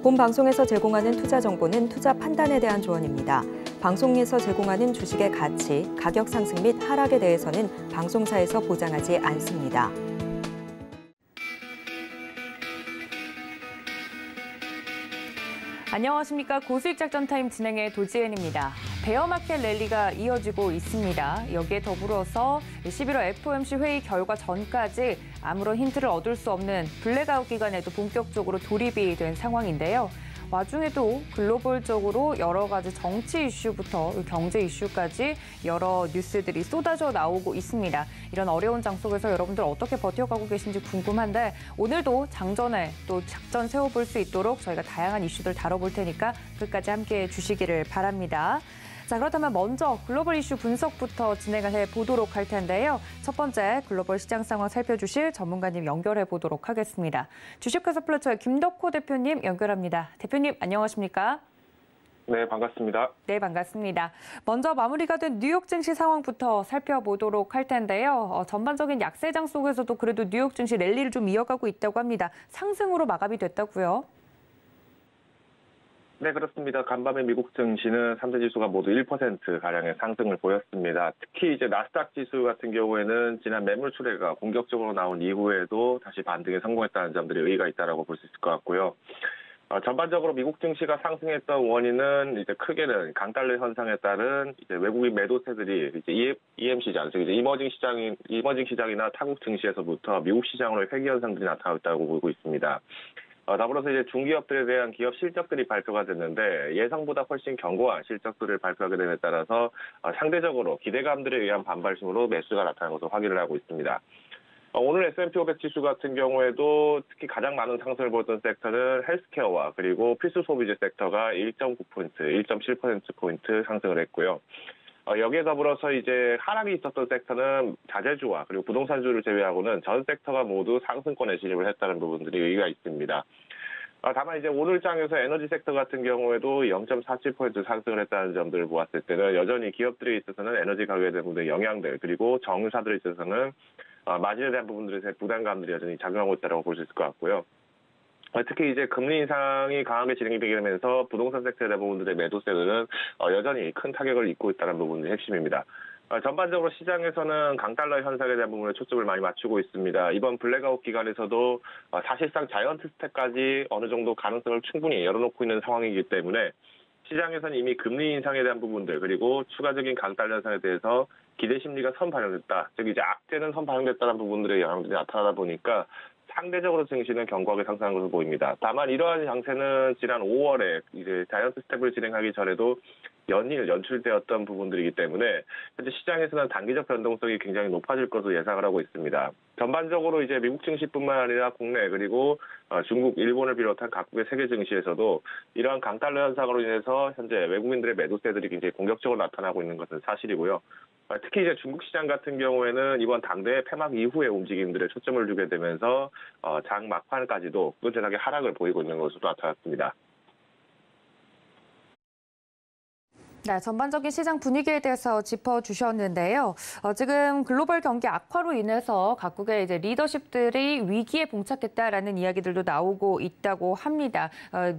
본 방송에서 제공하는 투자 정보는 투자 판단에 대한 조언입니다. 방송에서 제공하는 주식의 가치, 가격 상승 및 하락에 대해서는 방송사에서 보장하지 않습니다. 안녕하십니까. 고수익 작전 타임 진행의 도지은입니다. 베어마켓 랠리가 이어지고 있습니다. 여기에 더불어서 11월 FOMC 회의 결과 전까지 아무런 힌트를 얻을 수 없는 블랙아웃 기간에도 본격적으로 돌입이 된 상황인데요. 와중에도 글로벌적으로 여러 가지 정치 이슈부터 경제 이슈까지 여러 뉴스들이 쏟아져 나오고 있습니다. 이런 어려운 장 속에서 여러분들 어떻게 버텨가고 계신지 궁금한데 오늘도 장전에 또 작전 세워볼 수 있도록 저희가 다양한 이슈들 다뤄볼 테니까 끝까지 함께해 주시기를 바랍니다. 자, 그렇다면 먼저 글로벌 이슈 분석부터 진행을 해보도록 할 텐데요. 첫 번째 글로벌 시장 상황 살펴주실 전문가님 연결해 보도록 하겠습니다. 주식회사 플래처의 김덕호 대표님 연결합니다. 대표님 안녕하십니까? 네, 반갑습니다. 네, 반갑습니다. 먼저 마무리가 된 뉴욕 증시 상황부터 살펴보도록 할 텐데요. 전반적인 약세장 속에서도 그래도 뉴욕 증시 랠리를 좀 이어가고 있다고 합니다. 상승으로 마감이 됐다고요? 네, 그렇습니다. 간밤에 미국 증시는 3대 지수가 모두 1%가량의 상승을 보였습니다. 특히 이제 나스닥 지수 같은 경우에는 지난 매물 출회가 공격적으로 나온 이후에도 다시 반등에 성공했다는 점들이 의의가 있다고 볼 수 있을 것 같고요. 전반적으로 미국 증시가 상승했던 원인은 이제 크게는 강달러 현상에 따른 이제 외국인 매도세들이 이제 EM 시장, 즉 이제 이머징 시장이나 타국 증시에서부터 미국 시장으로의 회귀 현상들이 나타났다고 보고 있습니다. 더불어서 이제 중기업들에 대한 기업 실적들이 발표가 됐는데 예상보다 훨씬 견고한 실적들을 발표하게 됨에 따라서 상대적으로 기대감들에 의한 반발심으로 매수가 나타나는 것을 확인을 하고 있습니다. 오늘 S&P 500 지수 같은 경우에도 특히 가장 많은 상승을 보였던 섹터는 헬스케어와 그리고 필수 소비재 섹터가 1.9포인트, 1.7%포인트 상승을 했고요. 여기에 더불어서 이제 하락이 있었던 섹터는 자재주와 그리고 부동산주를 제외하고는 전 섹터가 모두 상승권에 진입을 했다는 부분들이 의의가 있습니다. 다만 이제 오늘 장에서 에너지 섹터 같은 경우에도 0.47% 상승을 했다는 점들을 보았을 때는 여전히 기업들에 있어서는 에너지 가격에 대한 부분의 영향들 그리고 정유사들에 있어서는 마진에 대한 부분들의 부담감들이 여전히 작용하고 있다고 볼 수 있을 것 같고요. 특히 이제 금리 인상이 강하게 진행이 되게 되면서 부동산 섹터에 대한 부분들의 매도세들은 여전히 큰 타격을 입고 있다는 부분이 핵심입니다. 전반적으로 시장에서는 강달러 현상에 대한 부분에 초점을 많이 맞추고 있습니다. 이번 블랙아웃 기간에서도 사실상 자이언트 스텝까지 어느 정도 가능성을 충분히 열어놓고 있는 상황이기 때문에 시장에서는 이미 금리 인상에 대한 부분들 그리고 추가적인 강달러 현상에 대해서 기대 심리가 선반영됐다. 즉 이제 악재는 선반영됐다는 부분들의 영향들이 나타나다 보니까 상대적으로 증시는 견고하게 상승한 것으로 보입니다. 다만 이러한 양세는 지난 5월에 이제 자이언트 스텝을 진행하기 전에도 연출되었던 부분들이기 때문에 현재 시장에서는 단기적 변동성이 굉장히 높아질 것으로 예상을 하고 있습니다. 전반적으로 이제 미국 증시뿐만 아니라 국내 그리고 중국, 일본을 비롯한 각국의 세계 증시에서도 이러한 강달러 현상으로 인해서 현재 외국인들의 매도세들이 굉장히 공격적으로 나타나고 있는 것은 사실이고요. 특히 이제 중국 시장 같은 경우에는 이번 당대회 폐막 이후의 움직임들에 초점을 두게 되면서 장 막판까지도 꾸준하게 하락을 보이고 있는 것으로 나타났습니다. 네, 전반적인 시장 분위기에 대해서 짚어주셨는데요. 지금 글로벌 경기 악화로 인해서 각국의 이제 리더십들이 위기에 봉착했다라는 이야기들도 나오고 있다고 합니다.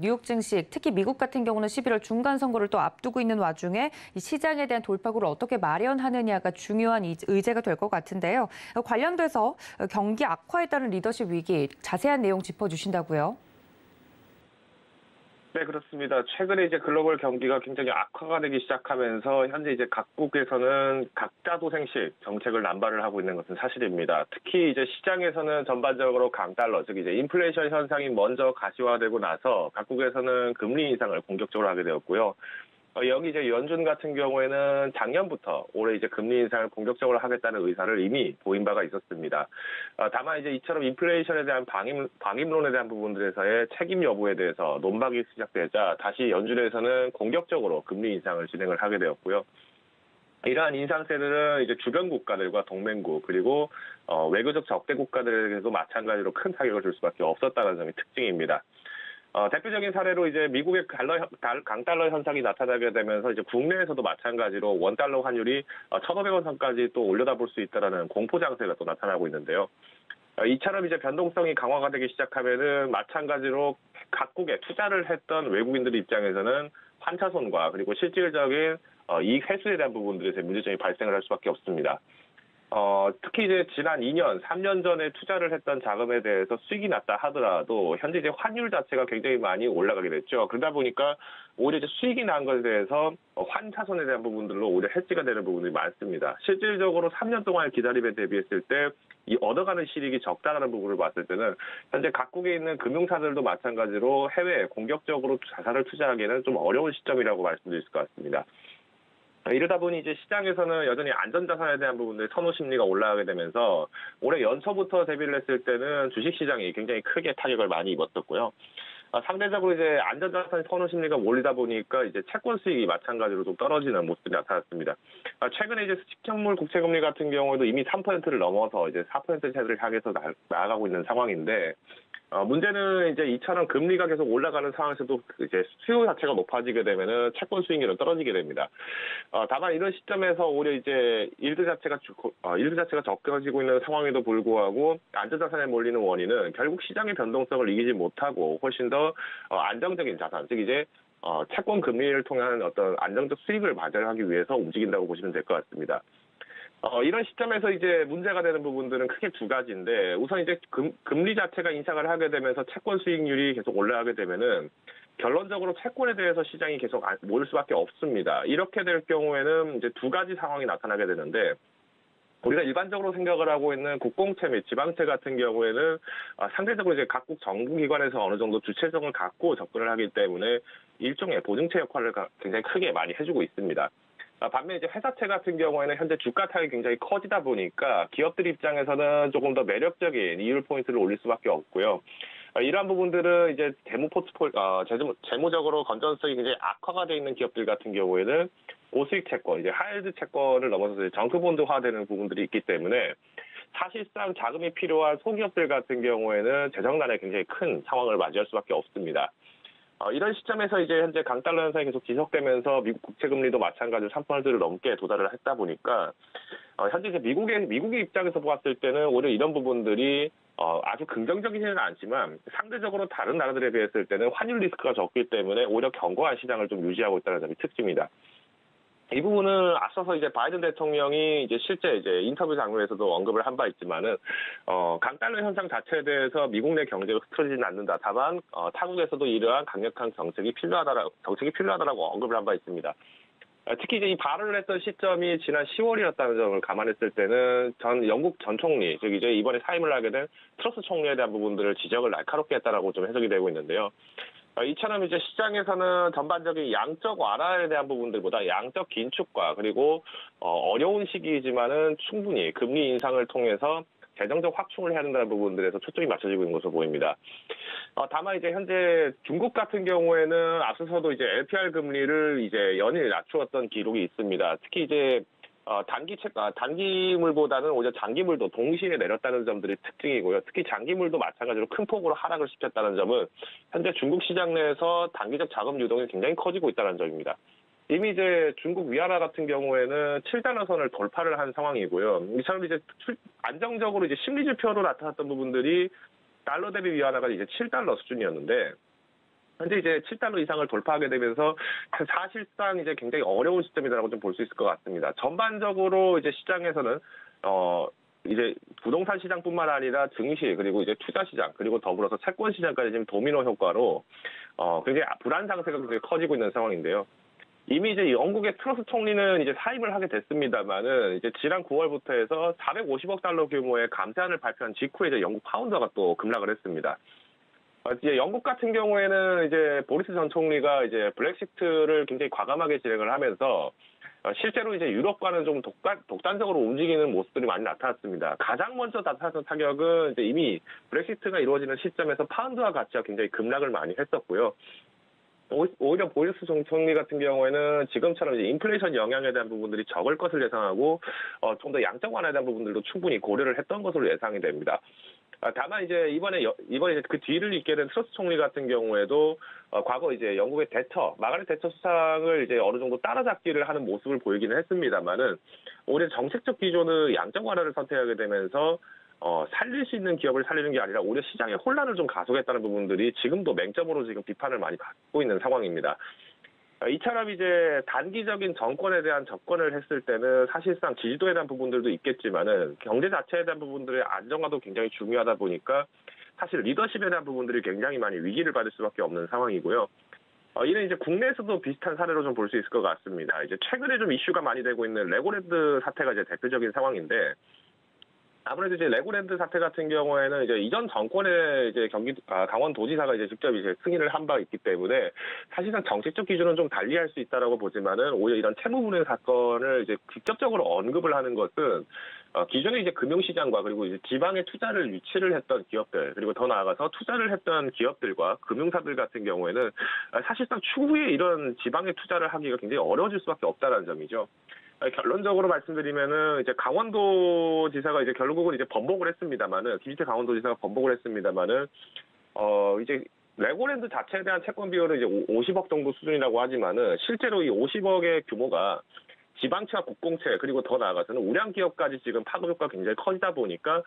뉴욕 증시, 특히 미국 같은 경우는 11월 중간 선거를 또 앞두고 있는 와중에 이 시장에 대한 돌파구를 어떻게 마련하느냐가 중요한 의제가 될 것 같은데요. 관련돼서 경기 악화에 따른 리더십 위기, 자세한 내용 짚어주신다고요? 네, 그렇습니다. 최근에 이제 글로벌 경기가 굉장히 악화가 되기 시작하면서 현재 이제 각국에서는 각자 도생식 정책을 남발을 하고 있는 것은 사실입니다. 특히 이제 시장에서는 전반적으로 강달러, 즉 이제 인플레이션 현상이 먼저 가시화되고 나서 각국에서는 금리 인상을 공격적으로 하게 되었고요. 여기 이제 연준 같은 경우에는 작년부터 올해 이제 금리 인상을 공격적으로 하겠다는 의사를 이미 보인 바가 있었습니다. 다만 이제 이처럼 인플레이션에 대한 방임론에 대한 부분들에서의 책임 여부에 대해서 논박이 시작되자 다시 연준에서는 공격적으로 금리 인상을 진행을 하게 되었고요. 이러한 인상세들은 이제 주변 국가들과 동맹국 그리고 외교적 적대 국가들에게도 마찬가지로 큰 타격을 줄 수밖에 없었다는 점이 특징입니다. 대표적인 사례로 이제 미국의 강달러 현상이 나타나게 되면서 이제 국내에서도 마찬가지로 원달러 환율이 1,500원 선까지 또 올려다 볼 수 있다라는 공포 장세가 또 나타나고 있는데요. 이처럼 이제 변동성이 강화가 되기 시작하면은 마찬가지로 각국에 투자를 했던 외국인들 입장에서는 환차손과 그리고 실질적인 이익 회수에 대한 부분들에서 문제점이 발생을 할 수밖에 없습니다. 특히 이제 지난 2년, 3년 전에 투자를 했던 자금에 대해서 수익이 났다 하더라도 현재 이제 환율 자체가 굉장히 많이 올라가게 됐죠. 그러다 보니까 오히려 이제 수익이 난 것에 대해서 환차손에 대한 부분들로 오히려 해지가 되는 부분들이 많습니다. 실질적으로 3년 동안 기다림에 대비했을 때 이 얻어가는 실익이 적다라는 부분을 봤을 때는 현재 각국에 있는 금융사들도 마찬가지로 해외에 공격적으로 자산을 투자하기에는 좀 어려운 시점이라고 말씀드릴 수 있을 것 같습니다. 이러다 보니 이제 시장에서는 여전히 안전자산에 대한 부분들 선호 심리가 올라가게 되면서 올해 연초부터 대비를 했을 때는 주식시장이 굉장히 크게 타격을 많이 입었었고요. 상대적으로 이제 안전자산 선호 심리가 몰리다 보니까 이제 채권 수익이 마찬가지로 좀 떨어지는 모습이 나타났습니다. 최근에 이제 수직현물 국채금리 같은 경우에도 이미 3%를 넘어서 이제 4%대를 향해서 나아가고 있는 상황인데, 문제는 이제 이처럼 금리가 계속 올라가는 상황에서도 이제 수요 자체가 높아지게 되면은 채권 수익률은 떨어지게 됩니다. 다만 이런 시점에서 오히려 이제 일드 자체가 적어지고 있는 상황에도 불구하고 안전자산에 몰리는 원인은 결국 시장의 변동성을 이기지 못하고 훨씬 더 안정적인 자산, 즉 이제 채권 금리를 통한 어떤 안정적 수익을 마련하기 위해서 움직인다고 보시면 될 것 같습니다. 이런 시점에서 이제 문제가 되는 부분들은 크게 두 가지인데, 우선 이제 금리 자체가 인상을 하게 되면서 채권 수익률이 계속 올라가게 되면은 결론적으로 채권에 대해서 시장이 계속 모일 수밖에 없습니다. 이렇게 될 경우에는 이제 두 가지 상황이 나타나게 되는데, 우리가 일반적으로 생각을 하고 있는 국공채 및 지방채 같은 경우에는 상대적으로 이제 각국 정부기관에서 어느 정도 주체성을 갖고 접근을 하기 때문에 일종의 보증채 역할을 굉장히 크게 많이 해주고 있습니다. 반면 이제 회사채 같은 경우에는 현재 주가 타격이 굉장히 커지다 보니까 기업들 입장에서는 조금 더 매력적인 이율 포인트를 올릴 수밖에 없고요. 이러한 부분들은 이제 재무적으로 건전성이 굉장히 악화가 되어 있는 기업들 같은 경우에는 고수익 채권, 이제 하이드 채권을 넘어서서 정크본드화되는 부분들이 있기 때문에 사실상 자금이 필요한 소기업들 같은 경우에는 재정난에 굉장히 큰 상황을 맞이할 수밖에 없습니다. 이런 시점에서 이제 현재 강달러 현상이 계속 지속되면서 미국 국채 금리도 마찬가지로 3%를 넘게 도달을 했다 보니까 현재 이제 미국의 입장에서 보았을 때는 오히려 이런 부분들이 아주 긍정적이지는 않지만 상대적으로 다른 나라들에 비했을 때는 환율 리스크가 적기 때문에 오히려 견고한 시장을 좀 유지하고 있다는 점이 특징입니다. 이 부분은 앞서서 이제 바이든 대통령이 이제 실제 이제 인터뷰 장면에서도 언급을 한 바 있지만은, 강달러 현상 자체에 대해서 미국 내 경제가 흐트러지지는 않는다. 다만, 타국에서도 이러한 강력한 정책이 필요하다라고 언급을 한 바 있습니다. 특히 이제 이 발언을 했던 시점이 지난 10월이었다는 점을 감안했을 때는 영국 전 총리, 즉 이제 이번에 사임을 하게 된 트러스 총리에 대한 부분들을 지적을 날카롭게 했다라고 좀 해석이 되고 있는데요. 이처럼 이제 시장에서는 전반적인 양적 완화에 대한 부분들보다 양적 긴축과 그리고 어려운 시기이지만은 충분히 금리 인상을 통해서 재정적 확충을 해야 된다는 부분들에서 초점이 맞춰지고 있는 것으로 보입니다. 다만 이제 현재 중국 같은 경우에는 앞서서도 이제 LPR 금리를 이제 연일 낮추었던 기록이 있습니다. 특히 이제 단기물보다는 오히려 장기물도 동시에 내렸다는 점들이 특징이고요. 특히 장기물도 마찬가지로 큰 폭으로 하락을 시켰다는 점은 현재 중국 시장 내에서 단기적 자금 유동이 굉장히 커지고 있다는 점입니다. 이미 이제 중국 위안화 같은 경우에는 7달러 선을 돌파를 한 상황이고요. 이처럼 이제 안정적으로 이제 심리지표로 나타났던 부분들이 달러 대비 위안화가 이제 7달러 수준이었는데, 현재 이제 7달러 이상을 돌파하게 되면서 사실상 이제 굉장히 어려운 시점이라고 좀 볼 수 있을 것 같습니다. 전반적으로 이제 시장에서는 이제 부동산 시장뿐만 아니라 증시 그리고 이제 투자 시장 그리고 더불어서 채권 시장까지 지금 도미노 효과로 굉장히 불안 상태가 굉장히 커지고 있는 상황인데요. 이미 이제 영국의 트러스 총리는 이제 사임을 하게 됐습니다만은 이제 지난 9월부터 해서 450억 달러 규모의 감세안을 발표한 직후에 이제 영국 파운드가 또 급락을 했습니다. 이제 영국 같은 경우에는 이제 보리스 전 총리가 이제 브렉시트를 굉장히 과감하게 진행을 하면서 실제로 이제 유럽과는 좀 독단적으로 움직이는 모습들이 많이 나타났습니다. 가장 먼저 나타났던 타격은 이제 이미 브렉시트가 이루어지는 시점에서 파운드화 가치가 굉장히 급락을 많이 했었고요. 오히려 보리스 전 총리 같은 경우에는 지금처럼 이제 인플레이션 영향에 대한 부분들이 적을 것을 예상하고 좀 더 양적 완화에 대한 부분들도 충분히 고려를 했던 것으로 예상이 됩니다. 다만 이제 이번에 그 뒤를 잇게 된 트러스 총리 같은 경우에도 과거 이제 영국의 마가렛 대처 수상을 이제 어느 정도 따라잡기를 하는 모습을 보이기는 했습니다만은 오히려 정책적 기조는 양적 완화를 선택하게 되면서 살릴 수 있는 기업을 살리는 게 아니라 오히려 시장의 혼란을 좀 가속했다는 부분들이 지금도 맹점으로 지금 비판을 많이 받고 있는 상황입니다. 이처럼 이제 단기적인 정권에 대한 접근을 했을 때는 사실상 지지도에 대한 부분들도 있겠지만은 경제 자체에 대한 부분들의 안정화도 굉장히 중요하다 보니까 사실 리더십에 대한 부분들이 굉장히 많이 위기를 받을 수밖에 없는 상황이고요. 이는 이제 국내에서도 비슷한 사례로 좀 볼 수 있을 것 같습니다. 이제 최근에 좀 이슈가 많이 되고 있는 레고랜드 사태가 이제 대표적인 상황인데, 아무래도 이제 레고랜드 사태 같은 경우에는 이제 이전 정권의 이제 강원도지사가 이제 직접 이제 승인을 한 바 있기 때문에 사실상 정책적 기준은 좀 달리할 수 있다라고 보지만은 오히려 이런 채무분해 사건을 이제 직접적으로 언급을 하는 것은 기존의 이제 금융시장과 그리고 이제 지방에 투자를 유치를 했던 기업들, 그리고 더 나아가서 투자를 했던 기업들과 금융사들 같은 경우에는 사실상 추후에 이런 지방에 투자를 하기가 굉장히 어려워질 수밖에 없다는 점이죠. 결론적으로 말씀드리면은 이제 강원도지사가 이제 결국은 이제 번복을 했습니다만은, 김진태 강원도지사가 번복을 했습니다만은 이제 레고랜드 자체에 대한 채권 비율은 이제 50억 정도 수준이라고 하지만은 실제로 이 50억의 규모가 지방채와 국공채, 그리고 더 나아가서는 우량 기업까지 지금 파급 효과가 굉장히 커지다 보니까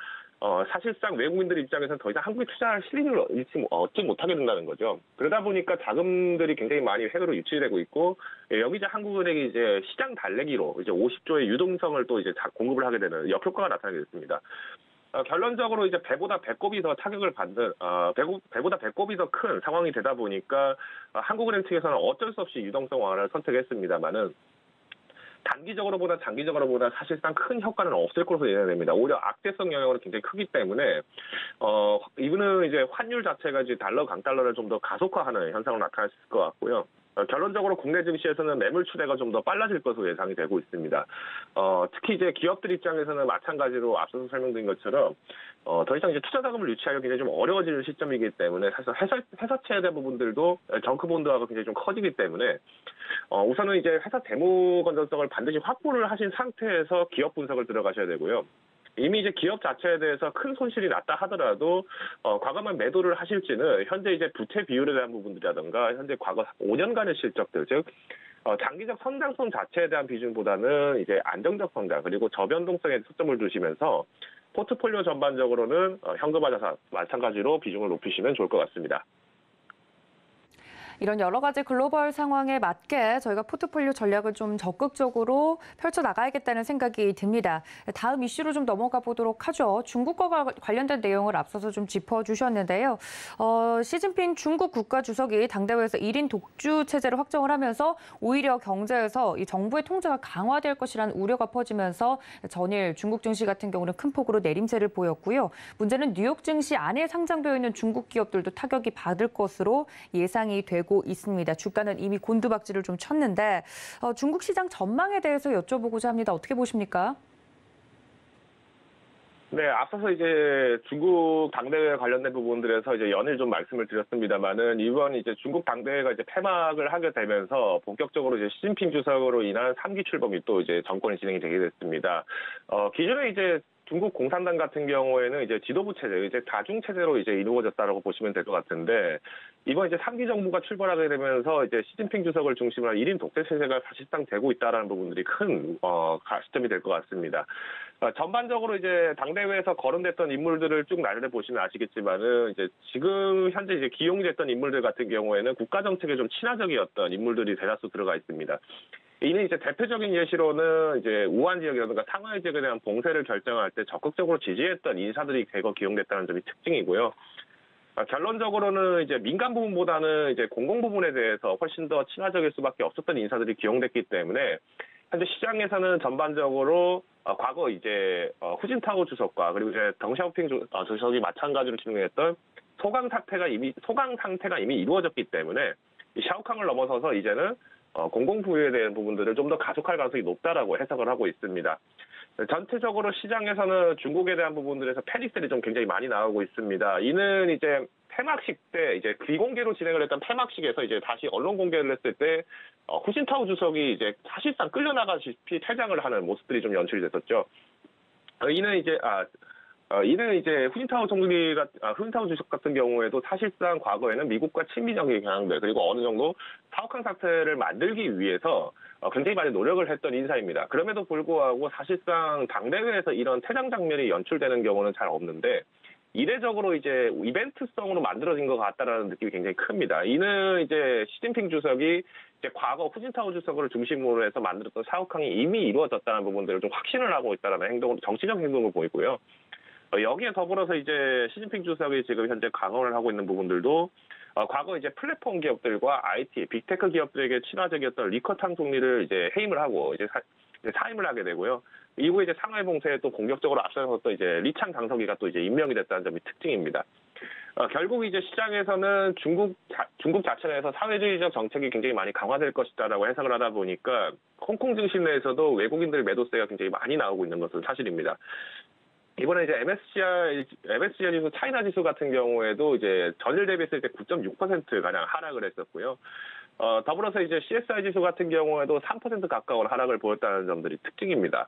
사실상 외국인들 입장에서는 더 이상 한국에 투자할 실익을 얻지 못하게 된다는 거죠. 그러다 보니까 자금들이 굉장히 많이 해외로 유치되고 있고, 여기서 한국은행이 이제 시장 달래기로 이제 50조의 유동성을 또 이제 공급을 하게 되는 역효과가 나타나게 됐습니다. 결론적으로 이제 배보다 배꼽이 더 타격을 받는, 배보다 배꼽이 더 큰 상황이 되다 보니까 한국은행 측에서는 어쩔 수 없이 유동성 완화를 선택했습니다만은, 단기적으로보다 장기적으로보다 사실상 큰 효과는 없을 것으로 예상됩니다. 오히려 악재성 영향으로 굉장히 크기 때문에 이분은 이제 환율 자체가 이제 달러 강달러를 좀 더 가속화하는 현상으로 나타날 수 있을 것 같고요. 결론적으로 국내 증시에서는 매물 추대가 좀 더 빨라질 것으로 예상이 되고 있습니다. 특히 이제 기업들 입장에서는 마찬가지로 앞서서 설명드린 것처럼 더 이상 이제 투자 자금을 유치하기가 굉장히 좀 어려워지는 시점이기 때문에 사실 회사채에 대한 부분들도 정크본드화가 굉장히 좀 커지기 때문에 우선은 이제 회사 재무 건전성을 반드시 확보를 하신 상태에서 기업 분석을 들어가셔야 되고요. 이미 이제 기업 자체에 대해서 큰 손실이 났다 하더라도 과감한 매도를 하실지는 현재 이제 부채 비율에 대한 부분들이라든가 현재 과거 5년간의 실적들, 즉 장기적 성장성 자체에 대한 비중보다는 이제 안정적 성장 그리고 저변동성에 초점을 두시면서 포트폴리오 전반적으로는 현금화 자산 마찬가지로 비중을 높이시면 좋을 것 같습니다. 이런 여러 가지 글로벌 상황에 맞게 저희가 포트폴리오 전략을 좀 적극적으로 펼쳐나가야겠다는 생각이 듭니다. 다음 이슈로 좀 넘어가 보도록 하죠. 중국과 관련된 내용을 앞서서 좀 짚어주셨는데요. 시진핑 중국 국가주석이 당대회에서 1인 독주 체제를 확정을 하면서 오히려 경제에서 이 정부의 통제가 강화될 것이라는 우려가 퍼지면서 전일 중국 증시 같은 경우는 큰 폭으로 내림세를 보였고요. 문제는 뉴욕 증시 안에 상장되어 있는 중국 기업들도 타격이 받을 것으로 예상이 되고 있습니다. 주가는 이미 곤두박질을 좀 쳤는데 중국 시장 전망에 대해서 여쭤보고자 합니다. 어떻게 보십니까? 네, 앞서서 이제 중국 당대회 관련된 부분들에서 이제 연일 좀 말씀을 드렸습니다만은 이번 이제 중국 당대회가 이제 폐막을 하게 되면서 본격적으로 이제 시진핑 주석으로 인한 3기 출범이 또 이제 정권이 진행이 되게 됐습니다. 기존에 이제 중국 공산당 같은 경우에는 이제 지도부 체제, 이제 다중 체제로 이제 이루어졌다라고 보시면 될 것 같은데 이번 이제 3기 정부가 출범하게 되면서 이제 시진핑 주석을 중심으로 한 1인 독재 체제가 사실상 되고 있다라는 부분들이 큰 시점이 될 것 같습니다. 전반적으로 이제 당대회에서 거론됐던 인물들을 쭉 나열해 보시면 아시겠지만은 이제 지금 현재 이제 기용이 됐던 인물들 같은 경우에는 국가 정책에 좀 친화적이었던 인물들이 대다수 들어가 있습니다. 이는 이제 대표적인 예시로는 이제 우한 지역이라든가 상하이 지역에 대한 봉쇄를 결정할 때 적극적으로 지지했던 인사들이 대거 기용됐다는 점이 특징이고요. 결론적으로는 이제 민간 부분보다는 이제 공공 부분에 대해서 훨씬 더 친화적일 수밖에 없었던 인사들이 기용됐기 때문에 현재 시장에서는 전반적으로 과거 이제 후진타오 주석과 그리고 이제 덩샤오핑 주석이 마찬가지로 진행했던 소강 상태가 이미 이루어졌기 때문에 이 샤오캉을 넘어서서 이제는 공공 부유에 대한 부분들을 좀 더 가속할 가능성이 높다라고 해석을 하고 있습니다. 전체적으로 시장에서는 중국에 대한 부분들에서 패닉셀이 좀 굉장히 많이 나오고 있습니다. 이는 이제 폐막식 때 이제 비공개로 진행을 했던 폐막식에서 이제 다시 언론 공개를 했을 때 후진타오 주석이 이제 사실상 끌려나가시피 퇴장을 하는 모습들이 좀 연출이 됐었죠. 이는 이제 이는 이제 후진타오 주식 같은 경우에도 사실상 과거에는 미국과 친미적인 경향들 그리고 어느 정도 사업강 사태를 만들기 위해서 굉장히 많이 노력을 했던 인사입니다. 그럼에도 불구하고 사실상 당대회에서 이런 퇴장 장면이 연출되는 경우는 잘 없는데 이례적으로 이제 이벤트성으로 만들어진 것 같다라는 느낌이 굉장히 큽니다. 이는 이제 시진핑 주석이 이제 과거 후진타오 주석을 중심으로 해서 만들었던 샤오캉이 이미 이루어졌다는 부분들을 좀 확신을 하고 있다는 행동으로 정치적 행동을 보이고요. 여기에 더불어서 이제 시진핑 주석이 지금 현재 강화를 하고 있는 부분들도 과거 이제 플랫폼 기업들과 IT, 빅테크 기업들에게 친화적이었던 리커탕 총리를 이제 해임을 하고 이제 사임을 하게 되고요. 이후에 이제 상하이 봉쇄에 또 공격적으로 앞서서 또 이제 리창 당서기가 또 이제 임명이 됐다는 점이 특징입니다. 결국 이제 시장에서는 중국 자체 내에서 사회주의적 정책이 굉장히 많이 강화될 것이다라고 해석을 하다 보니까 홍콩 증시 내에서도 외국인들 매도세가 굉장히 많이 나오고 있는 것은 사실입니다. 이번에 이제 MSCI 지수, 차이나 지수 같은 경우에도 이제 전일 대비했을 때 9.6% 가량 하락을 했었고요. 더불어서 이제 CSI 지수 같은 경우에도 3% 가까운 하락을 보였다는 점들이 특징입니다.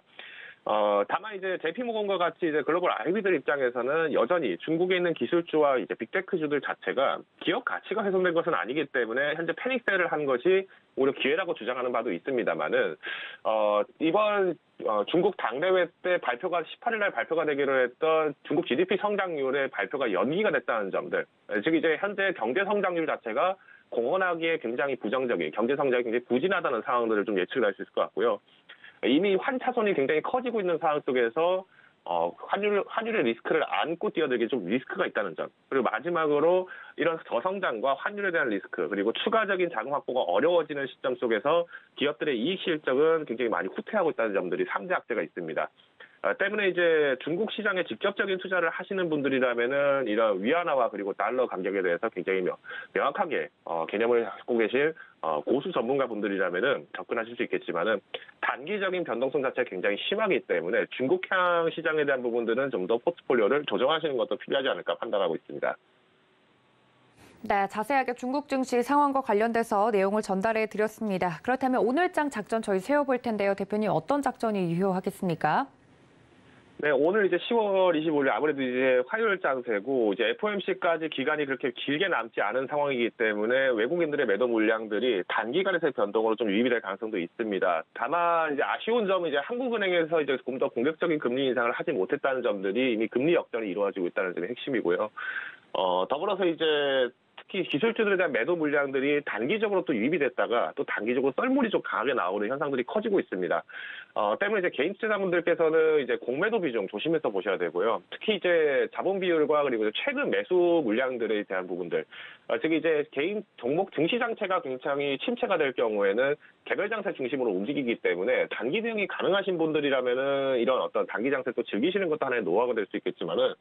다만 이제 JP모건과 같이 이제 글로벌 IB들 입장에서는 여전히 중국에 있는 기술주와 이제 빅테크주들 자체가 기업 가치가 훼손된 것은 아니기 때문에 현재 패닉셀을 한 것이 오히려 기회라고 주장하는 바도 있습니다만은, 이번 중국 당대회 때 발표가 18일 날 발표가 되기로 했던 중국 GDP 성장률의 발표가 연기가 됐다는 점들, 즉 이제 현재 경제 성장률 자체가 공언하기에 굉장히 부정적인, 경제 성장이 굉장히 부진하다는 상황들을 좀 예측을 할 수 있을 것 같고요. 이미 환차손이 굉장히 커지고 있는 상황 속에서 환율의 리스크를 안고 뛰어들기 좀 리스크가 있다는 점. 그리고 마지막으로 이런 저성장과 환율에 대한 리스크, 그리고 추가적인 자금 확보가 어려워지는 시점 속에서 기업들의 이익 실적은 굉장히 많이 후퇴하고 있다는 점들이 3대 악재가 있습니다. 때문에 이제 중국 시장에 직접적인 투자를 하시는 분들이라면은 이런 위안화와 그리고 달러 간격에 대해서 굉장히 명확하게 개념을 갖고 계실 고수 전문가 분들이라면은 접근하실 수 있겠지만은 단기적인 변동성 자체가 굉장히 심하기 때문에 중국향 시장에 대한 부분들은 좀 더 포트폴리오를 조정하시는 것도 필요하지 않을까 판단하고 있습니다. 네, 자세하게 중국 증시 상황과 관련돼서 내용을 전달해 드렸습니다. 그렇다면 오늘장 작전 저희 세워볼 텐데요. 대표님 어떤 작전이 유효하겠습니까? 네, 오늘 이제 10월 25일 아무래도 이제 화요일 장세고 이제 FOMC까지 기간이 그렇게 길게 남지 않은 상황이기 때문에 외국인들의 매도 물량들이 단기간에서의 변동으로 좀 유입이 될 가능성도 있습니다. 다만 이제 아쉬운 점은 이제 한국은행에서 이제 좀 더 공격적인 금리 인상을 하지 못했다는 점들이 이미 금리 역전이 이루어지고 있다는 점이 핵심이고요. 더불어서 이제 특히 기술주들에 대한 매도 물량들이 단기적으로 또 유입이 됐다가 또 단기적으로 썰물이 좀 강하게 나오는 현상들이 커지고 있습니다. 때문에 이제 개인 투자자분들께서는 이제 공매도 비중 조심해서 보셔야 되고요. 특히 이제 자본 비율과 그리고 최근 매수 물량들에 대한 부분들, 즉 이제 개인 종목 증시 장체가 굉장히 침체가 될 경우에는 개별 장세 중심으로 움직이기 때문에 단기 대응이 가능하신 분들이라면은 이런 어떤 단기 장세 또 즐기시는 것도 하나의 노하우가 될 수 있겠지만은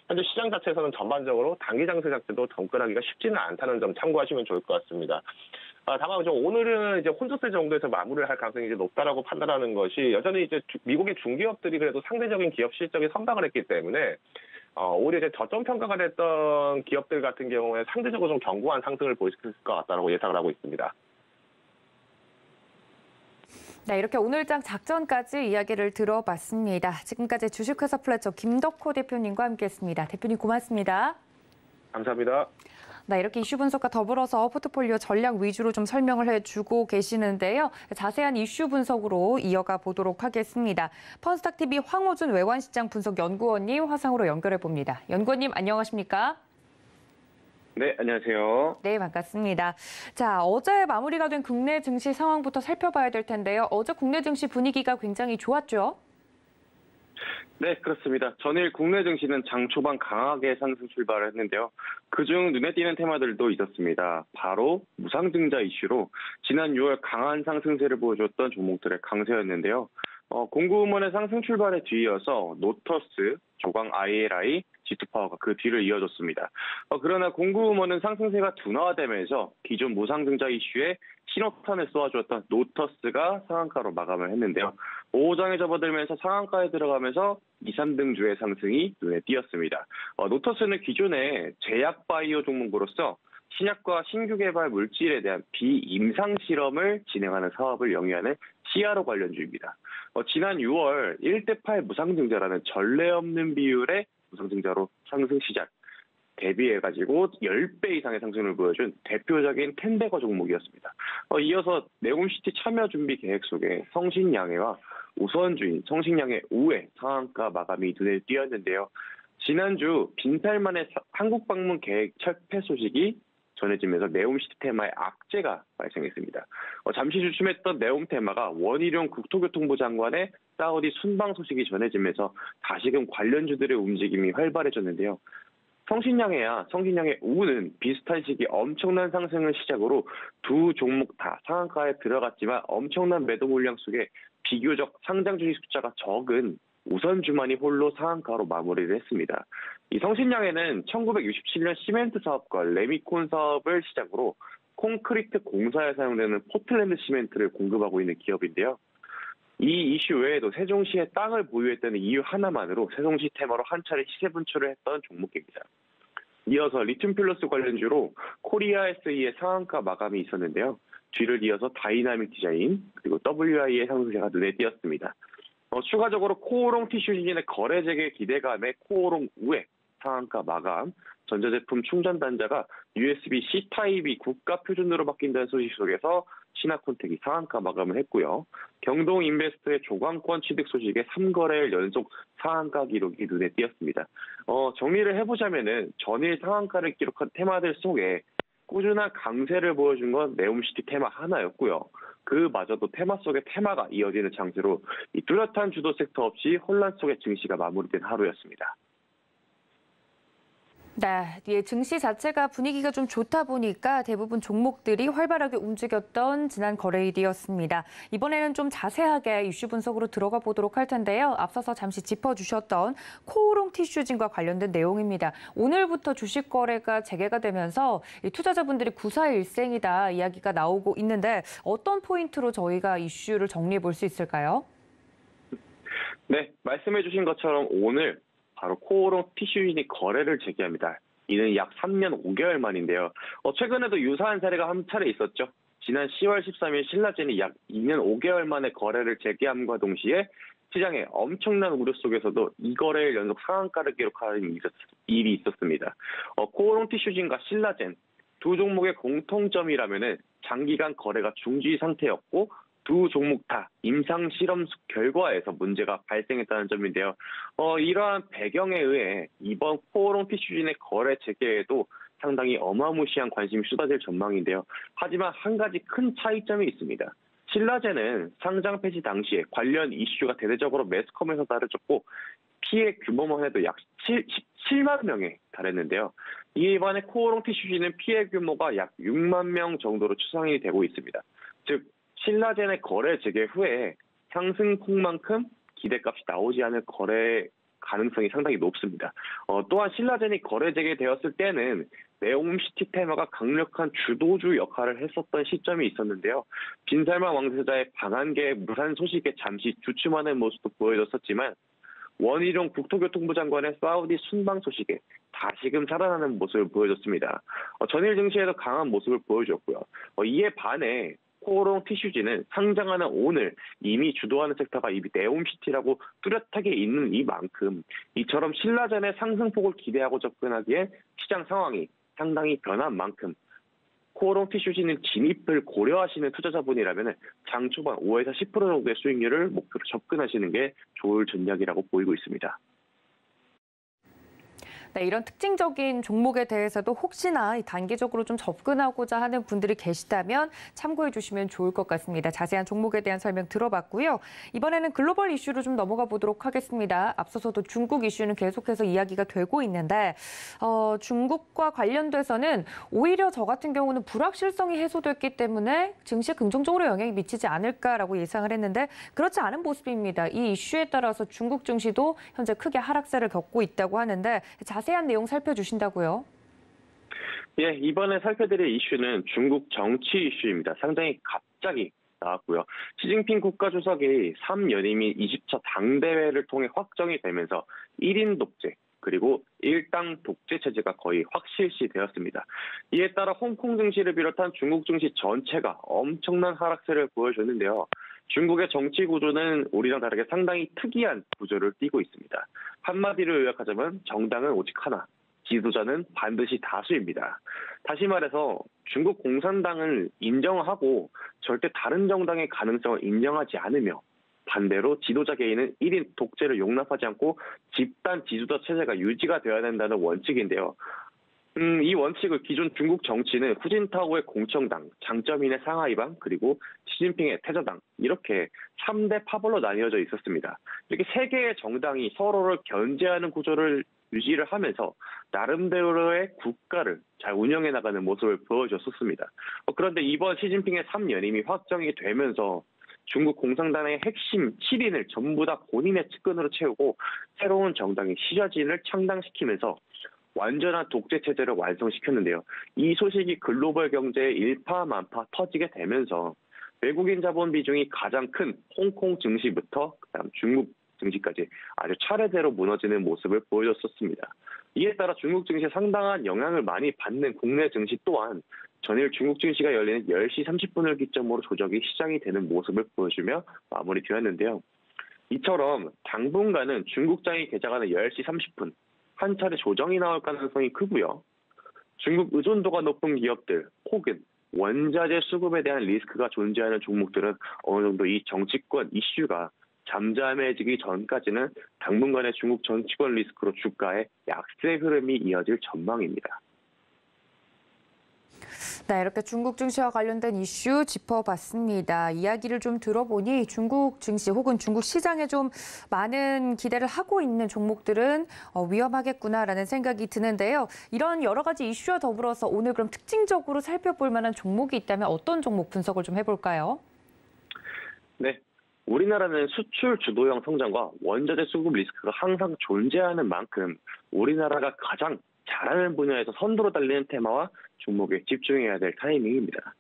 현재 시장 자체에서는 전반적으로 단기 장세 자체도 접근하기가 쉽지는 않다는 점 참고하시면 좋을 것 같습니다. 다만 오늘은 이제 혼조세 정도에서 마무리를 할 가능성이 이제 높다라고 판단하는 것이 여전히 이제 미국의 중기업들이 그래도 상대적인 기업 실적이 선방을 했기 때문에 오히려 이제 저점 평가가 됐던 기업들 같은 경우에 상대적으로 좀 견고한 상승을 보일 수 있을 것 같다라고 예상을 하고 있습니다. 네, 이렇게 오늘장 작전까지 이야기를 들어봤습니다. 지금까지 주식회사 플래처 김덕호 대표님과 함께했습니다. 대표님 고맙습니다. 감사합니다. 네, 이렇게 이슈 분석과 더불어서 포트폴리오 전략 위주로 좀 설명을 해주고 계시는데요. 자세한 이슈 분석으로 이어가 보도록 하겠습니다. 펀스탁TV 황호준 외환시장 분석 연구원님 화상으로 연결해 봅니다. 연구원님 안녕하십니까? 네, 안녕하세요. 네, 반갑습니다. 자, 어제 마무리가 된 국내 증시 상황부터 살펴봐야 될 텐데요. 어제 국내 증시 분위기가 굉장히 좋았죠? 네, 그렇습니다. 전일 국내 증시는 장 초반 강하게 상승 출발을 했는데요. 그중 눈에 띄는 테마들도 있었습니다. 바로 무상증자 이슈로 지난 6월 강한 상승세를 보여줬던 종목들의 강세였는데요. 공구음원의 상승 출발에 뒤이어서 노터스, 조광 ILI, G2파워가 그 뒤를 이어줬습니다. 그러나 공구음원은 상승세가 둔화되면서 기존 무상증자 이슈에 신호탄을 쏘아주었던 노터스가 상한가로 마감을 했는데요. 5장에 접어들면서 상한가에 들어가면서 2, 3등주의 상승이 눈에 띄었습니다. 노터스는 기존의 제약바이오 종목으로서 신약과 신규 개발 물질에 대한 비임상 실험을 진행하는 사업을 영위하는 CRO 관련주입니다. 지난 6월 1대8 무상증자라는 전례 없는 비율의 무상증자로 상승 시작. 대비해가지고 10배 이상의 상승을 보여준 대표적인 텐베거 종목이었습니다. 이어서 네옴시티 참여 준비 계획 속에 성신양해와 우선주인 성신양해 우회 상한가 마감이 눈에 띄었는데요. 지난주 빈탈만의 한국 방문 계획 철폐 소식이 전해지면서 네옴시티 테마의 악재가 발생했습니다. 잠시 주춤했던 네옴 테마가 원희룡 국토교통부 장관의 사우디 순방 소식이 전해지면서 다시금 관련주들의 움직임이 활발해졌는데요. 성신양해와 성신양해 우는 비슷한 시기 엄청난 상승을 시작으로 두 종목 다 상한가에 들어갔지만 엄청난 매도 물량 속에 비교적 상장 주식 숫자가 적은 우선주만이 홀로 상한가로 마무리를 했습니다. 이 성신양해는 1967년 시멘트 사업과 레미콘 사업을 시작으로 콘크리트 공사에 사용되는 포틀랜드 시멘트를 공급하고 있는 기업인데요. 이 이슈 외에도 세종시에 땅을 보유했다는 이유 하나만으로 세종시 테마로 한 차례 시세 분출을 했던 종목입니다. 이어서 리튬 플러스 관련주로 코리아 SE의 상한가 마감이 있었는데요. 뒤를 이어서 다이나믹 디자인 그리고 WI의 상승세가 눈에 띄었습니다. 추가적으로 코오롱 티슈진의 거래 재개 기대감에 코오롱 우회 상한가 마감, 전자제품 충전 단자가 USB-C 타입이 국가 표준으로 바뀐다는 소식 속에서 신화콘텍이 상한가 마감을 했고요. 경동인베스트의 조광권 취득 소식에 3거래일 연속 상한가 기록이 눈에 띄었습니다. 정리를 해보자면은 전일 상한가를 기록한 테마들 속에 꾸준한 강세를 보여준 건 네옴시티 테마 하나였고요. 그마저도 테마 속에 테마가 이어지는 장세로 이 뚜렷한 주도 섹터 없이 혼란 속의 증시가 마무리된 하루였습니다. 네, 증시 자체가 분위기가 좀 좋다 보니까 대부분 종목들이 활발하게 움직였던 지난 거래일이었습니다. 이번에는 좀 자세하게 이슈 분석으로 들어가 보도록 할 텐데요. 앞서서 잠시 짚어주셨던 코오롱 티슈진과 관련된 내용입니다. 오늘부터 주식 거래가 재개가 되면서 투자자분들이 구사일생이다 이야기가 나오고 있는데 어떤 포인트로 저희가 이슈를 정리해 볼 수 있을까요? 네, 말씀해 주신 것처럼 오늘 바로 코오롱 티슈진이 거래를 재개합니다. 이는 약 3년 5개월 만인데요. 최근에도 유사한 사례가 한 차례 있었죠. 지난 10월 13일 신라젠이 약 2년 5개월 만에 거래를 재개함과 동시에 시장에 엄청난 우려 속에서도 2거래일 연속 상한가를 기록하는 일이 있었습니다. 코오롱 티슈진과 신라젠 두 종목의 공통점이라면은 장기간 거래가 중지 상태였고 두 종목 다 임상 실험 결과에서 문제가 발생했다는 점인데요. 이러한 배경에 의해 이번 코오롱 티슈진의 거래 재개에도 상당히 어마무시한 관심이 쏟아질 전망인데요. 하지만 한 가지 큰 차이점이 있습니다. 신라젠은 상장 폐지 당시에 관련 이슈가 대대적으로 매스컴에서 다뤄졌고 피해 규모만 해도 약 17만 명에 달했는데요. 이번에 코오롱 티슈진은 피해 규모가 약 6만 명 정도로 추정이 되고 있습니다. 즉 신라젠의 거래 재개 후에 상승폭만큼 기대값이 나오지 않을 거래 가능성이 상당히 높습니다. 또한 신라젠이 거래 재개되었을 때는 네옴시티 테마가 강력한 주도주 역할을 했었던 시점이 있었는데요. 빈살만 왕세자의 방한계 무산 소식에 잠시 주춤하는 모습도 보여줬었지만 원희룡 국토교통부 장관의 사우디 순방 소식에 다시금 살아나는 모습을 보여줬습니다. 전일 증시에도 강한 모습을 보여줬고요. 이에 반해 코오롱 티슈진은 상장하는 오늘 이미 주도하는 섹터가 이 네옴시티라고 뚜렷하게 있는 이만큼 이처럼 신라젠의 상승폭을 기대하고 접근하기에 시장 상황이 상당히 변한 만큼 코오롱 티슈진은 진입을 고려하시는 투자자분이라면 장 초반 5에서 10% 정도의 수익률을 목표로 접근하시는 게 좋을 전략이라고 보이고 있습니다. 네, 이런 특징적인 종목에 대해서도 혹시나 단기적으로 좀 접근하고자 하는 분들이 계시다면 참고해 주시면 좋을 것 같습니다. 자세한 종목에 대한 설명 들어봤고요. 이번에는 글로벌 이슈로 좀 넘어가 보도록 하겠습니다. 앞서서도 중국 이슈는 계속해서 이야기가 되고 있는데 중국과 관련돼서는 오히려 저 같은 경우는 불확실성이 해소됐기 때문에 증시에 긍정적으로 영향이 미치지 않을까라고 예상을 했는데 그렇지 않은 모습입니다. 이 이슈에 따라서 중국 증시도 현재 크게 하락세를 겪고 있다고 하는데 자세한 내용 살펴주신다고요? 예, 이번에 살펴드릴 이슈는 중국 정치 이슈입니다. 상당히 갑자기 나왔고요. 시진핑 국가주석이 3연임이 20차 당대회를 통해 확정이 되면서 1인 독재 그리고 일당 독재 체제가 거의 확실시되었습니다. 이에 따라 홍콩 증시를 비롯한 중국 증시 전체가 엄청난 하락세를 보여줬는데요. 중국의 정치 구조는 우리랑 다르게 상당히 특이한 구조를 띠고 있습니다. 한마디로 요약하자면 정당은 오직 하나, 지도자는 반드시 다수입니다. 다시 말해서 중국 공산당을 인정하고 절대 다른 정당의 가능성을 인정하지 않으며 반대로 지도자 개인은 1인 독재를 용납하지 않고 집단 지도자 체제가 유지가 되어야 된다는 원칙인데요. 이 원칙을 기존 중국 정치는 후진타오의 공청당, 장쩌민의 상하이방, 그리고 시진핑의 태저당 이렇게 3대 파벌로 나뉘어져 있었습니다. 이렇게 세 개의 정당이 서로를 견제하는 구조를 유지를 하면서 나름대로의 국가를 잘 운영해 나가는 모습을 보여줬었습니다. 그런데 이번 시진핑의 3연임이 확정이 되면서 중국 공산당의 핵심 7인을 전부 다 본인의 측근으로 채우고 새로운 정당인 시저진을 창당시키면서 완전한 독재 체제를 완성시켰는데요. 이 소식이 글로벌 경제에 일파만파 터지게 되면서 외국인 자본 비중이 가장 큰 홍콩 증시부터 그다음 중국 증시까지 아주 차례대로 무너지는 모습을 보여줬었습니다. 이에 따라 중국 증시에 상당한 영향을 많이 받는 국내 증시 또한 전일 중국 증시가 열리는 10시 30분을 기점으로 조정이 시작이 되는 모습을 보여주며 마무리되었는데요. 이처럼 당분간은 중국장이 개장하는 10시 30분 한 차례 조정이 나올 가능성이 크고요. 중국 의존도가 높은 기업들 혹은 원자재 수급에 대한 리스크가 존재하는 종목들은 어느 정도 이 정치권 이슈가 잠잠해지기 전까지는 당분간의 중국 정치권 리스크로 주가의 약세 흐름이 이어질 전망입니다. 네, 이렇게 중국 증시와 관련된 이슈 짚어봤습니다. 이야기를 좀 들어보니 중국 증시 혹은 중국 시장에 좀 많은 기대를 하고 있는 종목들은 위험하겠구나라는 생각이 드는데요. 이런 여러 가지 이슈와 더불어서 오늘 그럼 특징적으로 살펴볼 만한 종목이 있다면 어떤 종목 분석을 좀 해볼까요? 네. 우리나라는 수출 주도형 성장과 원자재 수급 리스크가 항상 존재하는 만큼 우리나라가 가장 잘하는 분야에서 선두로 달리는 테마와 종목에 집중해야 될 타이밍입니다.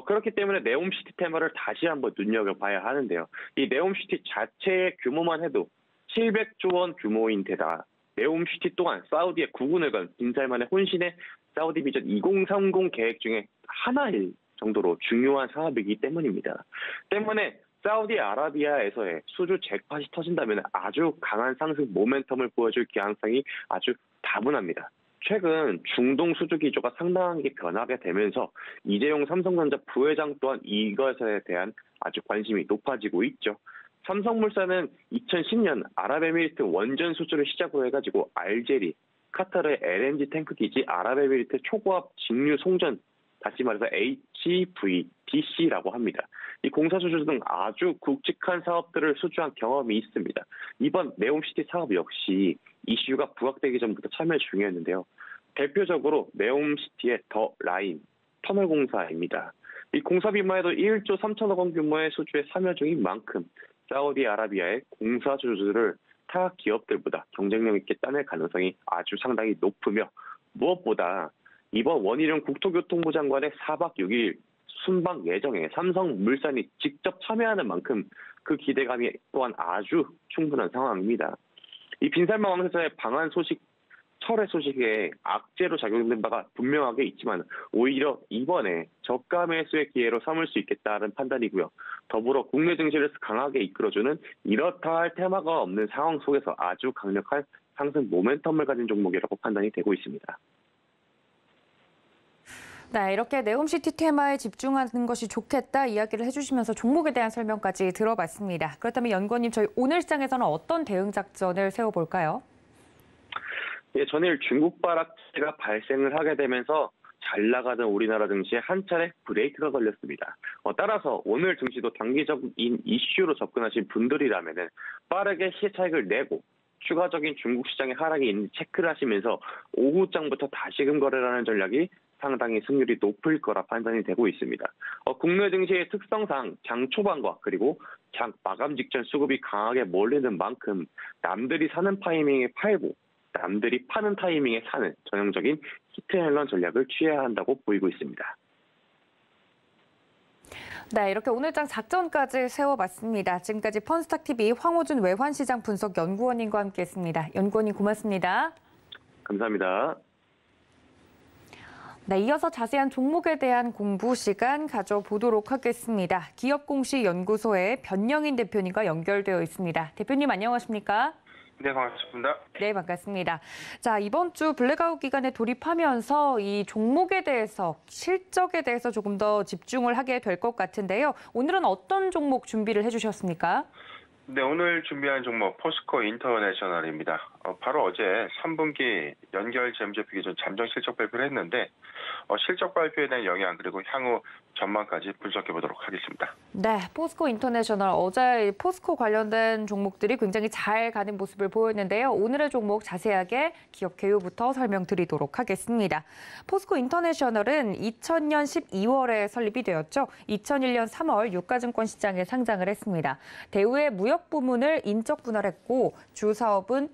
그렇기 때문에 네옴시티 테마를 다시 한번 눈여겨봐야 하는데요. 이 네옴시티 자체의 규모만 해도 700조 원 규모인 데다 네옴시티 또한 사우디의 국운을 건 빈살만의 혼신의 사우디 비전 2030 계획 중에 하나일 정도로 중요한 사업이기 때문입니다. 때문에 사우디아라비아에서의 수주 잭팟이 터진다면 아주 강한 상승 모멘텀을 보여줄 가능성이 아주 다분합니다. 최근 중동 수주 기조가 상당하게 변하게 되면서 이재용 삼성전자 부회장 또한 이것에 대한 아주 관심이 높아지고 있죠. 삼성물산은 2010년 아랍에미리트 원전 수주를 시작으로 해가지고 알제리, 카타르의 LNG 탱크 기지 아랍에미리트 초고압 직류 송전, 다시 말해서 HVDC라고 합니다. 이 공사 수주 등 아주 굵직한 사업들을 수주한 경험이 있습니다. 이번 네옴시티 사업 역시 이슈가 부각되기 전부터 참여 중이었는데요. 대표적으로 네옴시티의 더 라인 터널 공사입니다. 이 공사비만 해도 1조 3천억 원 규모의 수주에 참여 중인 만큼 사우디아라비아의 공사 수주를 타 기업들보다 경쟁력 있게 따낼 가능성이 아주 상당히 높으며 무엇보다 이번 원희룡 국토교통부 장관의 4박 6일 순방 예정에 삼성물산이 직접 참여하는 만큼 그 기대감이 또한 아주 충분한 상황입니다. 이 빈살만 왕세자의 방한 소식, 철회 소식에 악재로 작용된 바가 분명하게 있지만 오히려 이번에 저가 매수의 기회로 삼을 수 있겠다는 판단이고요. 더불어 국내 증시를 강하게 이끌어주는 이렇다 할 테마가 없는 상황 속에서 아주 강력한 상승 모멘텀을 가진 종목이라고 판단이 되고 있습니다. 네, 이렇게 네옴시티 테마에 집중하는 것이 좋겠다 이야기를 해주시면서 종목에 대한 설명까지 들어봤습니다. 그렇다면 연구원님, 저희 오늘 시장에서는 어떤 대응 작전을 세워볼까요? 예, 전일 중국 발악재가 발생을 하게 되면서 잘 나가던 우리나라 증시에 한 차례 브레이크가 걸렸습니다. 따라서 오늘 증시도 단기적인 이슈로 접근하신 분들이라면 빠르게 시세 차익을 내고 추가적인 중국 시장의 하락이 있는지 체크를 하시면서 오후장부터 다시금 거래를 하는 전략이 상당히 승률이 높을 거라 판단이 되고 있습니다. 국내 증시의 특성상 장 초반과 그리고 장 마감 직전 수급이 강하게 몰리는 만큼 남들이 사는 타이밍에 팔고 남들이 파는 타이밍에 사는 전형적인 히트앤런 전략을 취해야 한다고 보이고 있습니다. 네, 이렇게 오늘장 작전까지 세워봤습니다. 지금까지 펀스탁TV 황호준 외환시장 분석 연구원님과 함께했습니다. 연구원님 고맙습니다. 감사합니다. 네, 이어서 자세한 종목에 대한 공부 시간 가져보도록 하겠습니다. 기업공시연구소의 변영인 대표님과 연결되어 있습니다. 대표님 안녕하십니까? 네, 반갑습니다. 네, 반갑습니다. 자, 이번 주 블랙아웃 기간에 돌입하면서 이 종목에 대해서, 실적에 대해서 조금 더 집중을 하게 될 것 같은데요. 오늘은 어떤 종목 준비를 해주셨습니까? 네, 오늘 준비한 종목 포스코 인터내셔널입니다. 바로 어제 3분기 연결 재무제표 기준 잠정 실적 발표를 했는데 실적 발표에 대한 영향 그리고 향후 전망까지 분석해 보도록 하겠습니다. 네, 포스코 인터내셔널 어제 포스코 관련된 종목들이 굉장히 잘 가는 모습을 보였는데요. 오늘의 종목 자세하게 기업 개요부터 설명드리도록 하겠습니다. 포스코 인터내셔널은 2000년 12월에 설립이 되었죠. 2001년 3월 유가증권 시장에 상장을 했습니다. 대우의 무역 부문을 인적 분할했고 주 사업은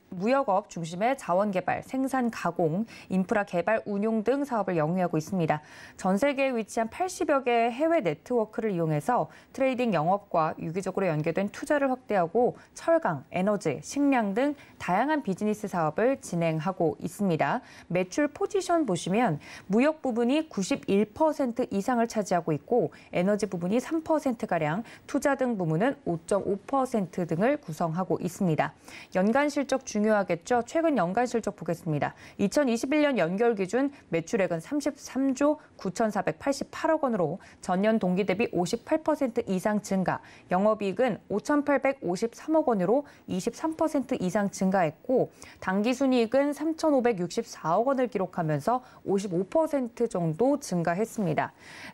무역업 중심의 자원개발, 생산 가공, 인프라 개발, 운용 등 사업을 영위하고 있습니다. 전 세계에 위치한 80여 개의 해외 네트워크를 이용해서 트레이딩 영업과 유기적으로 연계된 투자를 확대하고 철강, 에너지, 식량 등 다양한 비즈니스 사업을 진행하고 있습니다. 매출 포지션 보시면 무역 부분이 91% 이상을 차지하고 있고 에너지 부분이 3%가량, 투자 등 부문은 5.5% 등을 구성하고 있습니다. 연간 실적 중요하겠죠. 최근 연간 실적 보겠습니다. 2021년 연결 기준 매출액은 33조 9,488억 원으로 전년 동기 대비 58% 이상 증가, 영업이익은 5,853억 원으로 23% 이상 증가했고 당기순이익은 3,564억 원을 기록하면서 55% 정도 증가했습니다.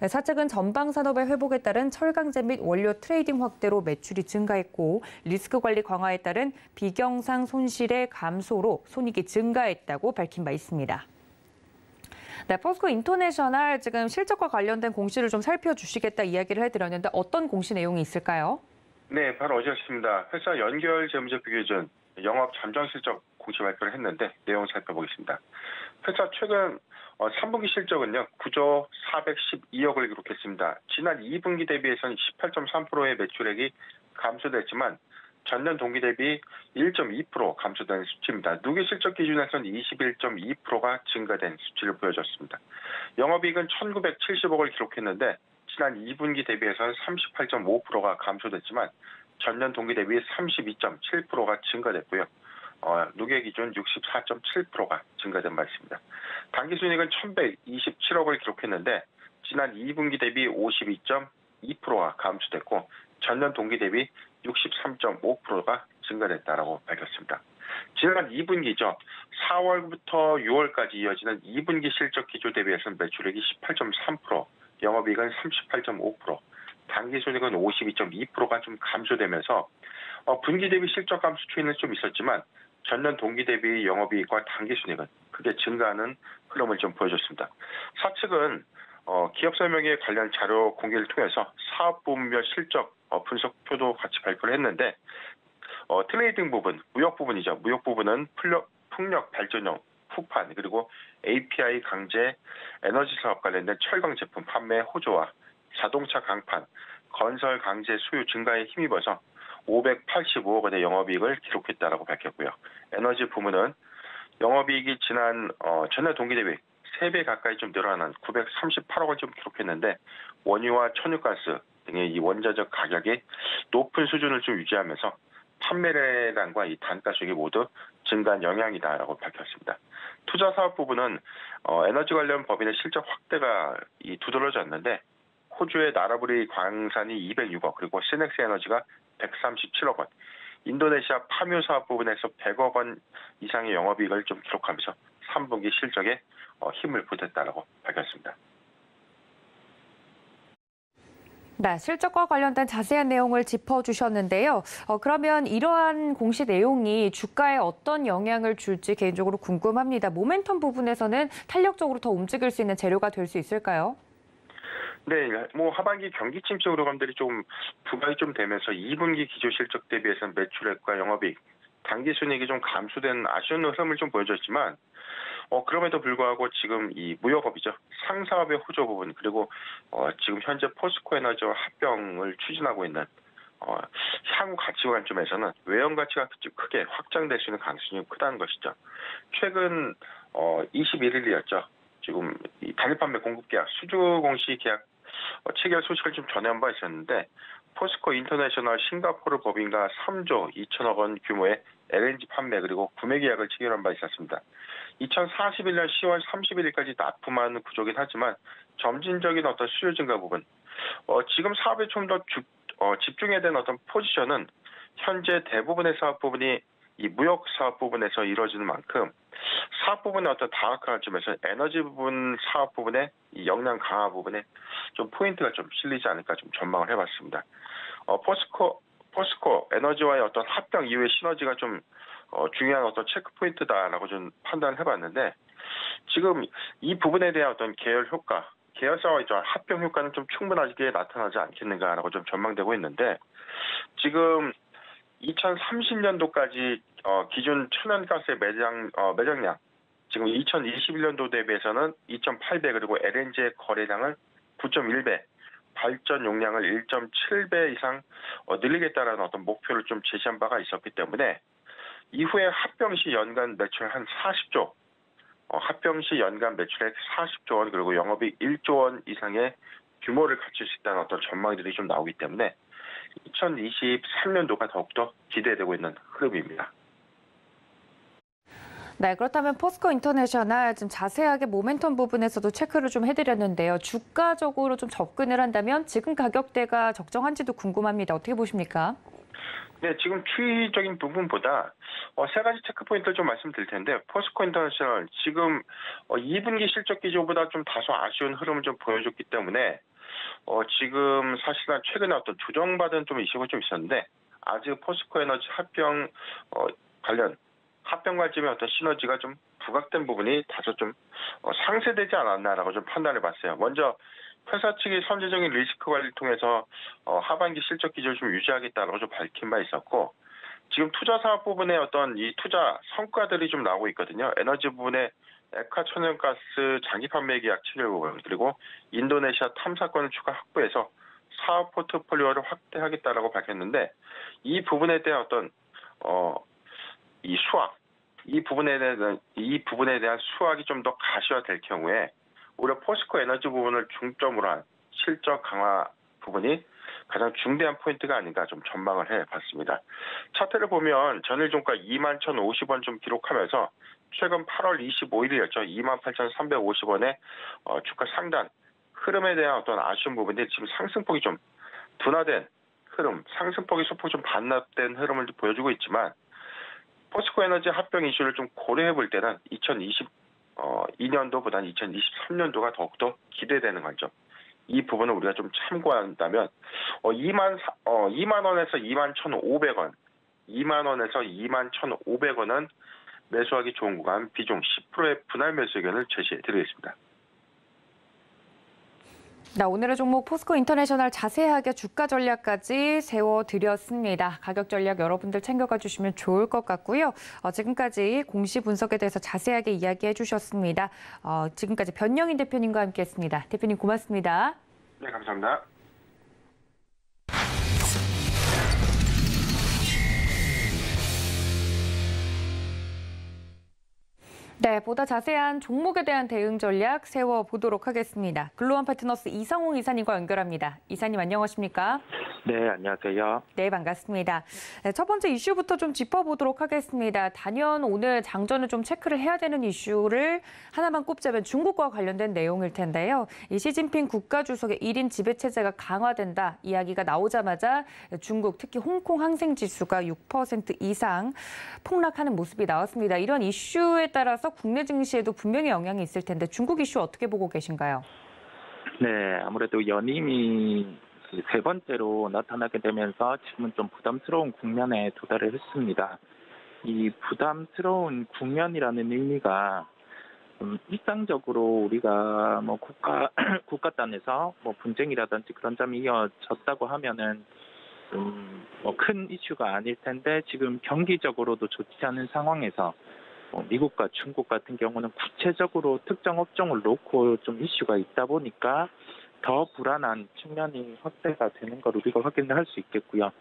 사측은 전방산업의 회복에 따른 철강제 및 원료 트레이딩 확대로 매출이 증가했고 리스크 관리 강화에 따른 비경상 손실의 감소로 손익이 증가했다고 밝힌 바 있습니다. 네, 포스코 인터내셔널 지금 실적과 관련된 공시를 좀 살펴주시겠다 이야기를 해드렸는데 어떤 공시 내용이 있을까요? 네, 바로 어제였습니다. 회사 연결 재무제표 기준 영업 잠정 실적 공시 발표를 했는데 내용 살펴보겠습니다. 회사 최근 3분기 실적은요 9조 412억을 기록했습니다. 지난 2분기 대비해서는 18.3%의 매출액이 감소됐지만 전년 동기 대비 1.2% 감소된 수치입니다. 누계 실적 기준에서는 21.2%가 증가된 수치를 보여줬습니다. 영업이익은 1,970억을 기록했는데 지난 2분기 대비해서는 38.5%가 감소됐지만 전년 동기 대비 32.7%가 증가됐고요. 누계 기준 64.7%가 증가된 바 있습니다. 당기순이익은 1,127억을 기록했는데 지난 2분기 대비 52.2%가 감소됐고 전년 동기 대비 63.5%가 증가됐다라고 밝혔습니다. 지난 2분기죠. 4월부터 6월까지 이어지는 2분기 실적 기조 대비해서는 매출액이 18.3%, 영업이익은 38.5%, 당기순이익은 52.2%가 좀 감소되면서 분기 대비 실적 감소 추이는 좀 있었지만 전년 동기 대비 영업이익과 당기순이익은 크게 증가하는 흐름을 좀 보여줬습니다. 사측은 기업 설명회 관련 자료 공개를 통해서 사업 부문별 실적 분석표도 같이 발표를 했는데 트레이딩 부분, 무역 부분이죠. 무역 부분은 풍력 발전용 후판 그리고 API 강제 에너지 사업 관련된 철강 제품 판매 호조와 자동차 강판, 건설 강제 수요 증가에 힘입어서 585억 원의 영업이익을 기록했다라고 밝혔고요. 에너지 부문은 영업이익이 지난 전년 동기 대비 3배 가까이 좀 늘어난 938억 원 좀 기록했는데 원유와 천연가스 등의 이 원자적 가격이 높은 수준을 좀 유지하면서 판매량과 이 단가 수익이 모두 증가한 영향이다라고 밝혔습니다. 투자 사업 부분은 에너지 관련 법인의 실적 확대가 두드러졌는데 호주의 나라부리 광산이 206억 그리고 시넥스 에너지가 137억 원, 인도네시아 파묘 사업 부분에서 100억 원 이상의 영업이익을 좀 기록하면서 3분기 실적에 힘을 보탰다라고 밝혔습니다. 네, 실적과 관련된 자세한 내용을 짚어주셨는데요. 그러면 이러한 공시 내용이 주가에 어떤 영향을 줄지 개인적으로 궁금합니다. 모멘텀 부분에서는 탄력적으로 더 움직일 수 있는 재료가 될 수 있을까요? 네, 하반기 경기 침체 우려감들이 좀 부각이 좀 되면서 2분기 기조 실적 대비해서는 매출액과 영업이익, 당기순이익이 좀 감소된 아쉬운 흐름을 좀 보여줬지만 그럼에도 불구하고 지금 이 무역업이죠. 상사업의 호조 부분 그리고 지금 현재 포스코 에너지와 합병을 추진하고 있는 향후 가치 관점에서는 외형 가치가 크게 확장될 수 있는 가능성이 크다는 것이죠. 최근 21일이었죠. 지금 이 단일 판매 공급 계약, 수주 공시 계약 체결 소식을 좀 전해한 바 있었는데 포스코 인터내셔널 싱가포르 법인과 3조 2천억 원 규모의 LNG 판매 그리고 구매 계약을 체결한 바 있었습니다. 2041년 10월 31일까지 납품하는 구조긴 하지만 점진적인 어떤 수요 증가 부분, 지금 사업에 좀 더 집중해야 되는 어떤 포지션은 현재 대부분의 사업 부분이 이 무역 사업 부분에서 이루어지는 만큼 사업 부분의 어떤 다각화를 점에서 에너지 부분 사업 부분의 이 역량 강화 부분에 좀 포인트가 좀 실리지 않을까 좀 전망을 해봤습니다. 포스코 에너지와의 어떤 합병 이후의 시너지가 좀 중요한 어떤 체크 포인트다라고 좀 판단을 해봤는데 지금 이 부분에 대한 어떤 계열 효과, 계열사와의 합병 효과는 좀 충분하게 나타나지 않겠는가라고 좀 전망되고 있는데 지금 2030년도까지 기준 천연가스의 매장량 지금 2021년도 대비해서는 2.8배 그리고 LNG의 거래량을 9.1배, 발전 용량을 1.7배 이상 늘리겠다라는 어떤 목표를 좀 제시한 바가 있었기 때문에 이후에 합병 시 연간 매출 한 40조, 합병 시 연간 매출액 40조 원 그리고 영업이익 1조 원 이상의 규모를 갖출 수 있다는 어떤 전망들이 좀 나오기 때문에 2023년도가 더욱더 기대되고 있는 흐름입니다. 네, 그렇다면 포스코 인터내셔널 좀 자세하게 모멘텀 부분에서도 체크를 좀 해드렸는데요. 주가적으로 좀 접근을 한다면 지금 가격대가 적정한지도 궁금합니다. 어떻게 보십니까? 네, 지금 추이적인 부분보다 세 가지 체크 포인트를 좀 말씀드릴 텐데 포스코 인터내셔널 지금 2분기 실적 기조보다 좀 다소 아쉬운 흐름을 좀 보여줬기 때문에 지금 사실상 최근에 어떤 조정받은 좀 이슈가 좀 있었는데 아직 포스코 에너지 합병 관련 합병 관점의 어떤 시너지가 좀 부각된 부분이 다소 좀 상쇄되지 않았나라고 좀 판단해 봤어요. 먼저 회사 측이 선제적인 리스크 관리를 통해서 하반기 실적 기조를 좀 유지하겠다라고 좀 밝힌 바 있었고 지금 투자 사업 부분의 어떤 이 투자 성과들이 좀 나오고 있거든요. 에너지 부분에 에카 천연가스 장기 판매 계약 체결 부분 그리고 인도네시아 탐사권을 추가 확보해서 사업 포트폴리오를 확대하겠다라고 밝혔는데 이 부분에 대한 어떤 이 수확 이 부분에 대한 수확이 좀 더 가시화될 경우에 오히려 포스코 에너지 부분을 중점으로 한 실적 강화 부분이 가장 중대한 포인트가 아닌가 좀 전망을 해봤습니다. 차트를 보면 전일 종가 21,050원 좀 기록하면서 최근 8월 25일이었죠. 28,350원의 주가 상단 흐름에 대한 어떤 아쉬운 부분인데 지금 상승폭이 좀 둔화된 흐름, 상승폭이 소폭 좀 반납된 흐름을 보여주고 있지만 포스코 에너지 합병 이슈를 좀 고려해 볼 때는 2022년도보다는 2023년도가 더욱더 기대되는 관점. 이 부분을 우리가 좀 참고한다면 2만 원에서 21,500원, 2만 원에서 21,500원은 매수하기 좋은 구간 비중 10%의 분할 매수 의견을 제시해 드리겠습니다. 네, 오늘의 종목 포스코 인터내셔널 자세하게 주가 전략까지 세워드렸습니다. 가격 전략 여러분들 챙겨가 주시면 좋을 것 같고요. 지금까지 공시 분석에 대해서 자세하게 이야기해 주셨습니다. 지금까지 변영인 대표님과 함께했습니다. 대표님 고맙습니다. 네, 감사합니다. 네, 보다 자세한 종목에 대한 대응 전략 세워보도록 하겠습니다. 글로원 파트너스 이성웅 이사님과 연결합니다. 이사님 안녕하십니까? 네, 안녕하세요. 네, 반갑습니다. 네, 첫 번째 이슈부터 좀 짚어보도록 하겠습니다. 단연 오늘 장전을 좀 체크를 해야 되는 이슈를 하나만 꼽자면 중국과 관련된 내용일 텐데요. 이 시진핑 국가주석의 1인 지배체제가 강화된다 이야기가 나오자마자 중국, 특히 홍콩 항생지수가 6% 이상 폭락하는 모습이 나왔습니다. 이런 이슈에 따라서 국내 증시에도 분명히 영향이 있을 텐데 중국 이슈 어떻게 보고 계신가요? 네, 아무래도 연임이 세 번째로 나타나게 되면서 지금은 좀 부담스러운 국면에 도달을 했습니다. 이 부담스러운 국면이라는 의미가 일상적으로 우리가 뭐 국가 단에서 뭐 분쟁이라든지 그런 점이 이어졌다고 하면은 뭐 큰 이슈가 아닐 텐데 지금 경기적으로도 좋지 않은 상황에서 미국과 중국 같은 경우는 구체적으로 특정 업종을 놓고 좀 이슈가 있다 보니까 더 불안한 측면이 확대가 되는 걸 우리가 확인을 할 수 있겠고요.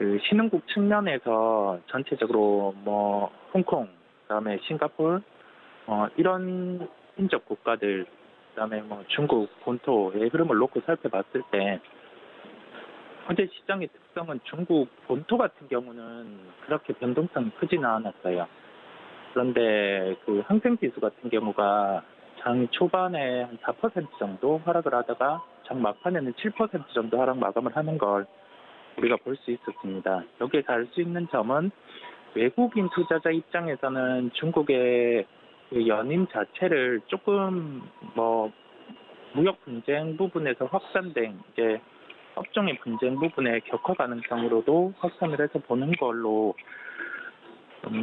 신흥국 측면에서 전체적으로 뭐 홍콩, 그다음에 싱가포르 이런 인접 국가들, 그다음에 뭐 중국 본토의 흐름을 놓고 살펴봤을 때 어제 시장의 특성은 중국 본토 같은 경우는 그렇게 변동성이 크지는 않았어요. 그런데 그 항생지수 같은 경우가 장 초반에 한 4% 정도 하락을 하다가 장 막판에는 7% 정도 하락 마감을 하는 걸 우리가 볼 수 있었습니다. 여기에서 알 수 있는 점은 외국인 투자자 입장에서는 중국의 그 연임 자체를 조금 뭐 무역 분쟁 부분에서 확산된 이제 업종의 분쟁 부분의 격화 가능성으로도 확산을 해서 보는 걸로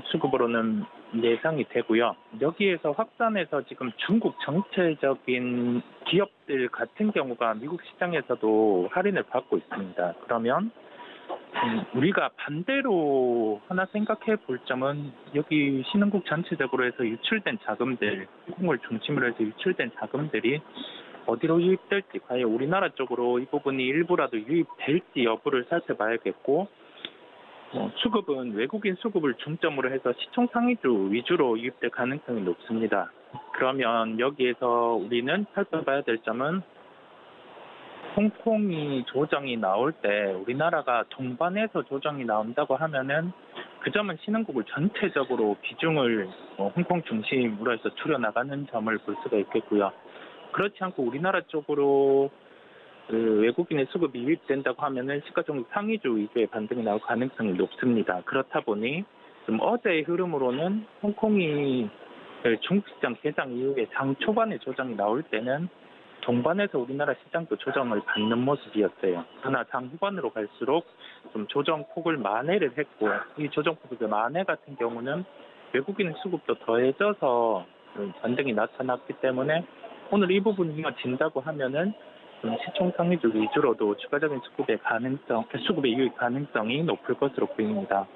수급으로는 예상이 되고요. 여기에서 확산해서 지금 중국 정체적인 기업들 같은 경우가 미국 시장에서도 할인을 받고 있습니다. 그러면 우리가 반대로 하나 생각해 볼 점은 여기 신흥국 전체적으로 해서 유출된 자금들, 한국을 중심으로 해서 유출된 자금들이 어디로 유입될지, 과연 우리나라 쪽으로 이 부분이 일부라도 유입될지 여부를 살펴봐야겠고, 수급은 외국인 수급을 중점으로 해서 시총 상위주 위주로 유입될 가능성이 높습니다. 그러면 여기에서 우리는 살펴봐야 될 점은 홍콩이 조정이 나올 때 우리나라가 동반해서 조정이 나온다고 하면은 그 점은 신흥국을 전체적으로 비중을 홍콩 중심으로 해서 줄여나가는 점을 볼 수가 있겠고요. 그렇지 않고 우리나라 쪽으로 그 외국인의 수급이 유입된다고 하면은 시가총액 상위주 위주의 반등이 나올 가능성이 높습니다. 그렇다 보니 좀 어제의 흐름으로는 홍콩이 중국 시장 개장 이후에 장 초반에 조정이 나올 때는 동반해서 우리나라 시장도 조정을 받는 모습이었어요. 그러나 장 후반으로 갈수록 좀 조정폭을 만회를 했고, 이 조정폭의 만회 같은 경우는 외국인의 수급도 더해져서 반등이 나타났기 때문에 오늘 이 부분이 이어진다고 하면은 시총 상위주 위주로도 추가적인 수급의 유입 가능성이 높을 것으로 보입니다.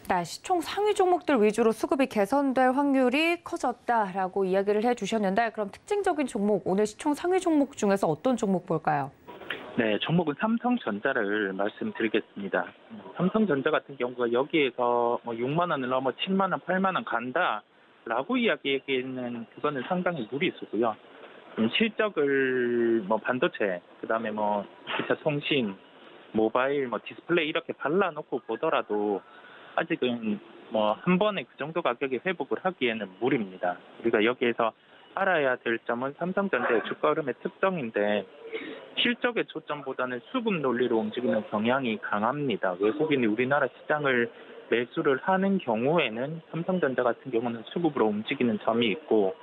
네, 시총 상위 종목들 위주로 수급이 개선될 확률이 커졌다라고 이야기를 해주셨는데, 그럼 특징적인 종목, 오늘 시총 상위 종목 중에서 어떤 종목 볼까요? 네, 종목은 삼성전자를 말씀드리겠습니다. 삼성전자 같은 경우가 여기에서 6만 원을 넘어 7만 원, 8만 원 간다라고 이야기하기에는 그거는 상당히 무리수고요. 실적을 반도체, 그다음에 기타 통신, 모바일, 디스플레이 이렇게 발라놓고 보더라도 아직은 한 번에 그 정도 가격에 회복을 하기에는 무리입니다. 우리가 여기에서 알아야 될 점은 삼성전자의 주가 흐름의 특성인데, 실적의 초점보다는 수급 논리로 움직이는 경향이 강합니다. 외국인이 우리나라 시장을 매수를 하는 경우에는 삼성전자 같은 경우는 수급으로 움직이는 점이 있고,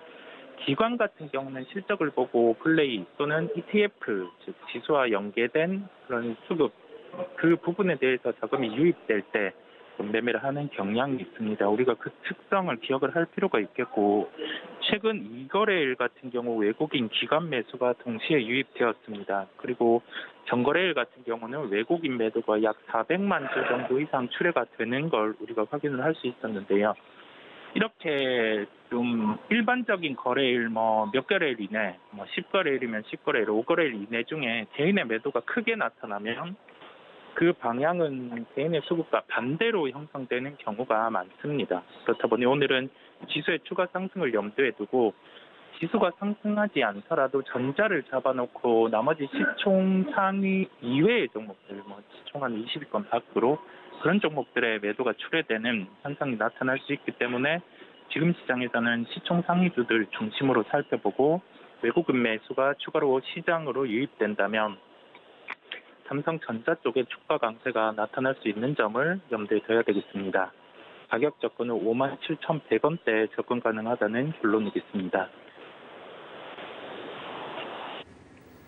기관 같은 경우는 실적을 보고 플레이 또는 ETF, 즉 지수와 연계된 그런 수급, 그 부분에 대해서 자금이 유입될 때 매매를 하는 경향이 있습니다. 우리가 그 특성을 기억을 할 필요가 있겠고, 최근 2거래일 같은 경우 외국인 기관 매수가 동시에 유입되었습니다. 그리고 전거래일 같은 경우는 외국인 매도가 약 400만 주 정도 이상 출회가 되는 걸 우리가 확인을 할 수 있었는데요. 이렇게 좀 일반적인 거래일 몇 거래일 이내, 10거래일이면 10거래일, 5거래일 이내 중에 개인의 매도가 크게 나타나면 그 방향은 개인의 수급과 반대로 형성되는 경우가 많습니다. 그렇다 보니 오늘은 지수의 추가 상승을 염두에 두고, 지수가 상승하지 않더라도 전자를 잡아놓고 나머지 시총 상위 이외의 종목들, 시총 한 20위권 밖으로 그런 종목들의 매도가 출회되는 현상이 나타날 수 있기 때문에 지금 시장에서는 시총 상위주들 중심으로 살펴보고, 외국인 매수가 추가로 시장으로 유입된다면 삼성전자 쪽에 주가 강세가 나타날 수 있는 점을 염두에 둬야 되겠습니다. 가격 접근은 57,100원대에 접근 가능하다는 결론이겠습니다.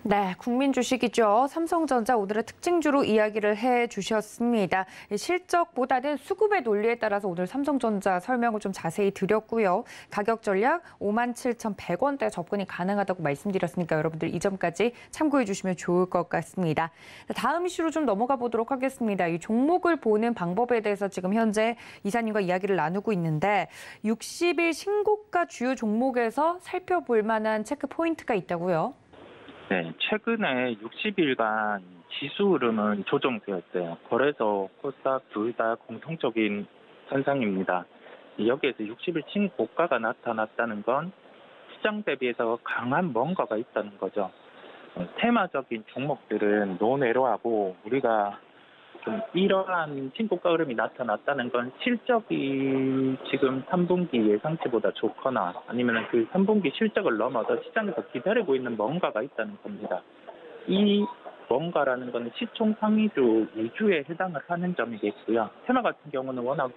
네, 국민 주식이죠. 삼성전자 오늘의 특징주로 이야기를 해주셨습니다. 실적보다는 수급의 논리에 따라서 오늘 삼성전자 설명을 좀 자세히 드렸고요. 가격 전략 57,100원대 접근이 가능하다고 말씀드렸으니까 여러분들 이 점까지 참고해 주시면 좋을 것 같습니다. 다음 이슈로 좀 넘어가 보도록 하겠습니다. 이 종목을 보는 방법에 대해서 지금 현재 이사님과 이야기를 나누고 있는데, 60일 신고가 주요 종목에서 살펴볼 만한 체크 포인트가 있다고요? 네, 최근에 60일간 지수 흐름은 조정세였어요. 거래소, 코스닥 둘 다 공통적인 현상입니다. 여기에서 60일 신고가가 나타났다는 건 시장 대비해서 강한 뭔가가 있다는 거죠. 테마적인 종목들은 노내로하고 우리가 좀 이러한 신고가 흐름이 나타났다는 건 실적이 지금 3분기 예상치보다 좋거나 아니면 그 3분기 실적을 넘어서 시장에서 기다리고 있는 뭔가가 있다는 겁니다. 이 뭔가라는 것은 시총 상위주 위주에 해당을 하는 점이겠고요. 테마 같은 경우는 워낙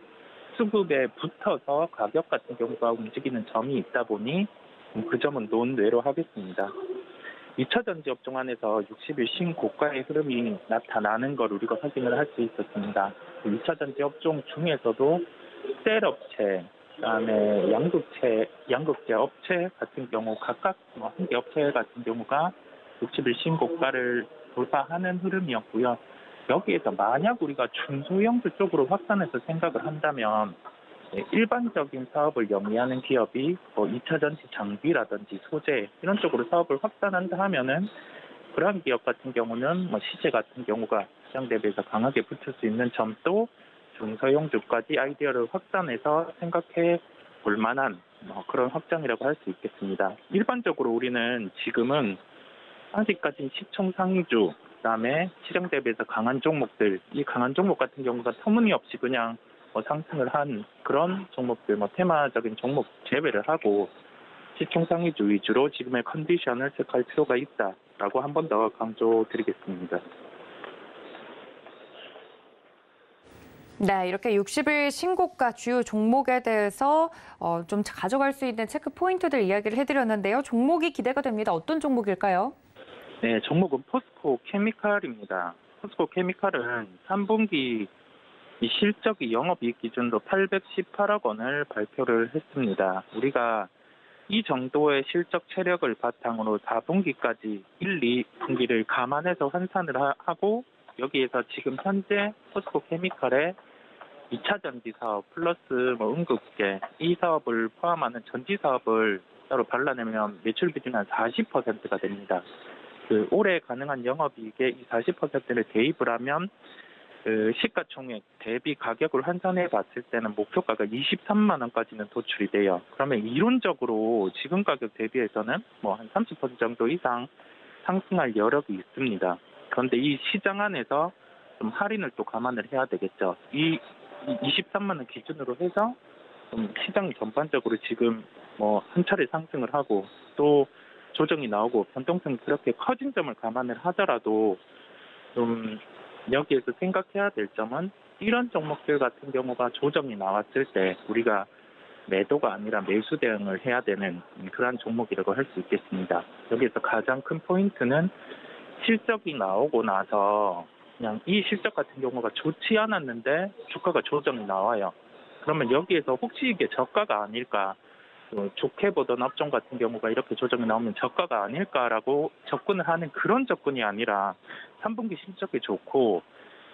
수급에 붙어서 가격 같은 경우가 움직이는 점이 있다 보니 그 점은 논외로 하겠습니다. 2차 전지 업종 안에서 60일 신고가의 흐름이 나타나는 걸 우리가 확인을 할 수 있었습니다. 2차 전지 업종 중에서도 셀업체, 그다음에 양극재 업체 같은 경우 각각 한 개 업체 같은 경우가 60일 신고가를 돌파하는 흐름이었고요. 여기에서 만약 우리가 중소형주 쪽으로 확산해서 생각을 한다면 일반적인 사업을 영위하는 기업이 2차 전지 장비라든지 소재 이런 쪽으로 사업을 확산한다 하면은 그러한 기업 같은 경우는 시제 같은 경우가 시장 대비해서 강하게 붙을 수 있는 점도 중소형주까지 아이디어를 확산해서 생각해 볼 만한 그런 확장이라고 할 수 있겠습니다. 일반적으로 우리는 지금은 아직까지 시총 상위주, 그다음에 시장 대비해서 강한 종목들, 이 강한 종목 같은 경우가 터무니없이 그냥 상승을 한 그런 종목들, 테마적인 종목 제외를 하고 시총 상위주 위주로 지금의 컨디션을 체크할 필요가 있다라고 한 번 더 강조드리겠습니다. 네, 이렇게 60일 신고가 주요 종목에 대해서 좀 가져갈 수 있는 체크 포인트들 이야기를 해드렸는데요. 종목이 기대가 됩니다. 어떤 종목일까요? 네, 종목은 포스코 케미칼입니다. 포스코 케미칼은 3분기 이 실적이 영업이익 기준으로 818억 원을 발표를 했습니다. 우리가 이 정도의 실적 체력을 바탕으로 4분기까지 1, 2분기를 감안해서 환산을 하고 여기에서 지금 현재 포스코 케미칼의 2차 전지 사업 플러스 응급계 이 사업을 포함하는 전지 사업을 따로 발라내면 매출 비중이 한 40%가 됩니다. 그 올해 가능한 영업이익의 이 40%를 대입을 하면 시가총액 대비 가격을 환산해 봤을 때는 목표가가 23만 원까지는 도출이 돼요. 그러면 이론적으로 지금 가격 대비해서는 한 30% 정도 이상 상승할 여력이 있습니다. 그런데 이 시장 안에서 좀 할인을 또 감안을 해야 되겠죠. 이 23만 원 기준으로 해서 좀 시장 전반적으로 지금 한 차례 상승을 하고 또 조정이 나오고 변동성이 그렇게 커진 점을 감안을 하더라도 좀 여기에서 생각해야 될 점은 이런 종목들 같은 경우가 조정이 나왔을 때 우리가 매도가 아니라 매수 대응을 해야 되는 그러한 종목이라고 할 수 있겠습니다. 여기에서 가장 큰 포인트는 실적이 나오고 나서 그냥 이 실적 같은 경우가 좋지 않았는데 주가가 조정이 나와요. 그러면 여기에서 혹시 이게 저가가 아닐까, 좋게 보던 업종 같은 경우가 이렇게 조정이 나오면 저가가 아닐까라고 접근을 하는 그런 접근이 아니라 3분기 실적이 좋고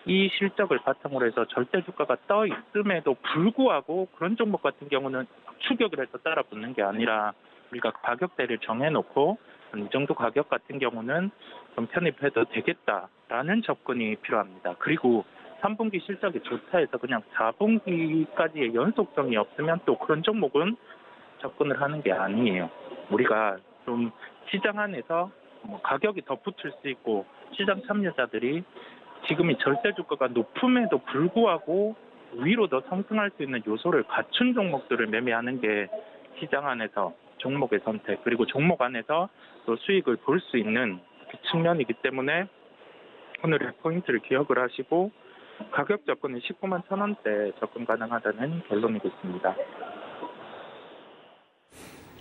이 실적을 바탕으로 해서 절대 주가가 떠 있음에도 불구하고 그런 종목 같은 경우는 추격을 해서 따라 붙는 게 아니라 우리가 가격대를 정해놓고 이 정도 가격 같은 경우는 좀 편입해도 되겠다라는 접근이 필요합니다. 그리고 3분기 실적이 좋다 해서 그냥 4분기까지의 연속성이 없으면 또 그런 종목은 접근을 하는 게 아니에요. 우리가 좀 시장 안에서 가격이 더 붙을 수 있고 시장 참여자들이 지금이 절대 주가가 높음에도 불구하고 위로 더 상승할 수 있는 요소를 갖춘 종목들을 매매하는 게 시장 안에서 종목의 선택 그리고 종목 안에서 또 수익을 볼 수 있는 그 측면이기 때문에 오늘의 포인트를 기억을 하시고 가격 접근은 19만 1,000원대 접근 가능하다는 결론이겠습니다.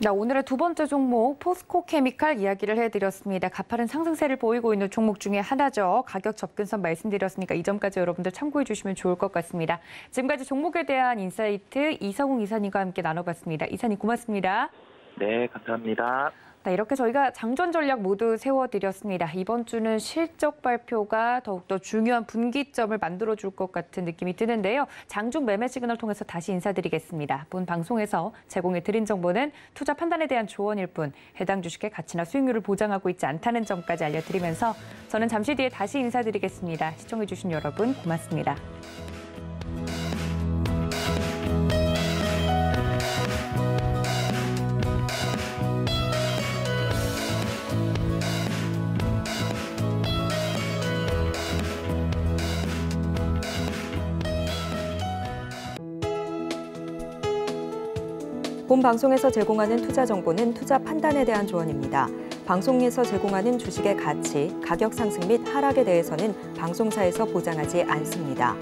네, 오늘의 두 번째 종목 포스코 케미칼 이야기를 해드렸습니다. 가파른 상승세를 보이고 있는 종목 중에 하나죠. 가격 접근선 말씀드렸으니까 이 점까지 여러분들 참고해 주시면 좋을 것 같습니다. 지금까지 종목에 대한 인사이트 이성웅 이사님과 함께 나눠봤습니다. 이사님 고맙습니다. 네, 감사합니다. 네, 이렇게 저희가 장전 전략 모두 세워드렸습니다. 이번 주는 실적 발표가 더욱더 중요한 분기점을 만들어줄 것 같은 느낌이 드는데요. 장중 매매 시그널 통해서 다시 인사드리겠습니다. 본 방송에서 제공해드린 정보는 투자 판단에 대한 조언일 뿐 해당 주식의 가치나 수익률을 보장하고 있지 않다는 점까지 알려드리면서 저는 잠시 뒤에 다시 인사드리겠습니다. 시청해주신 여러분 고맙습니다. 본 방송에서 제공하는 투자 정보는 투자 판단에 대한 조언입니다. 방송에서 제공하는 주식의 가치, 가격 상승 및 하락에 대해서는 방송사에서 보장하지 않습니다.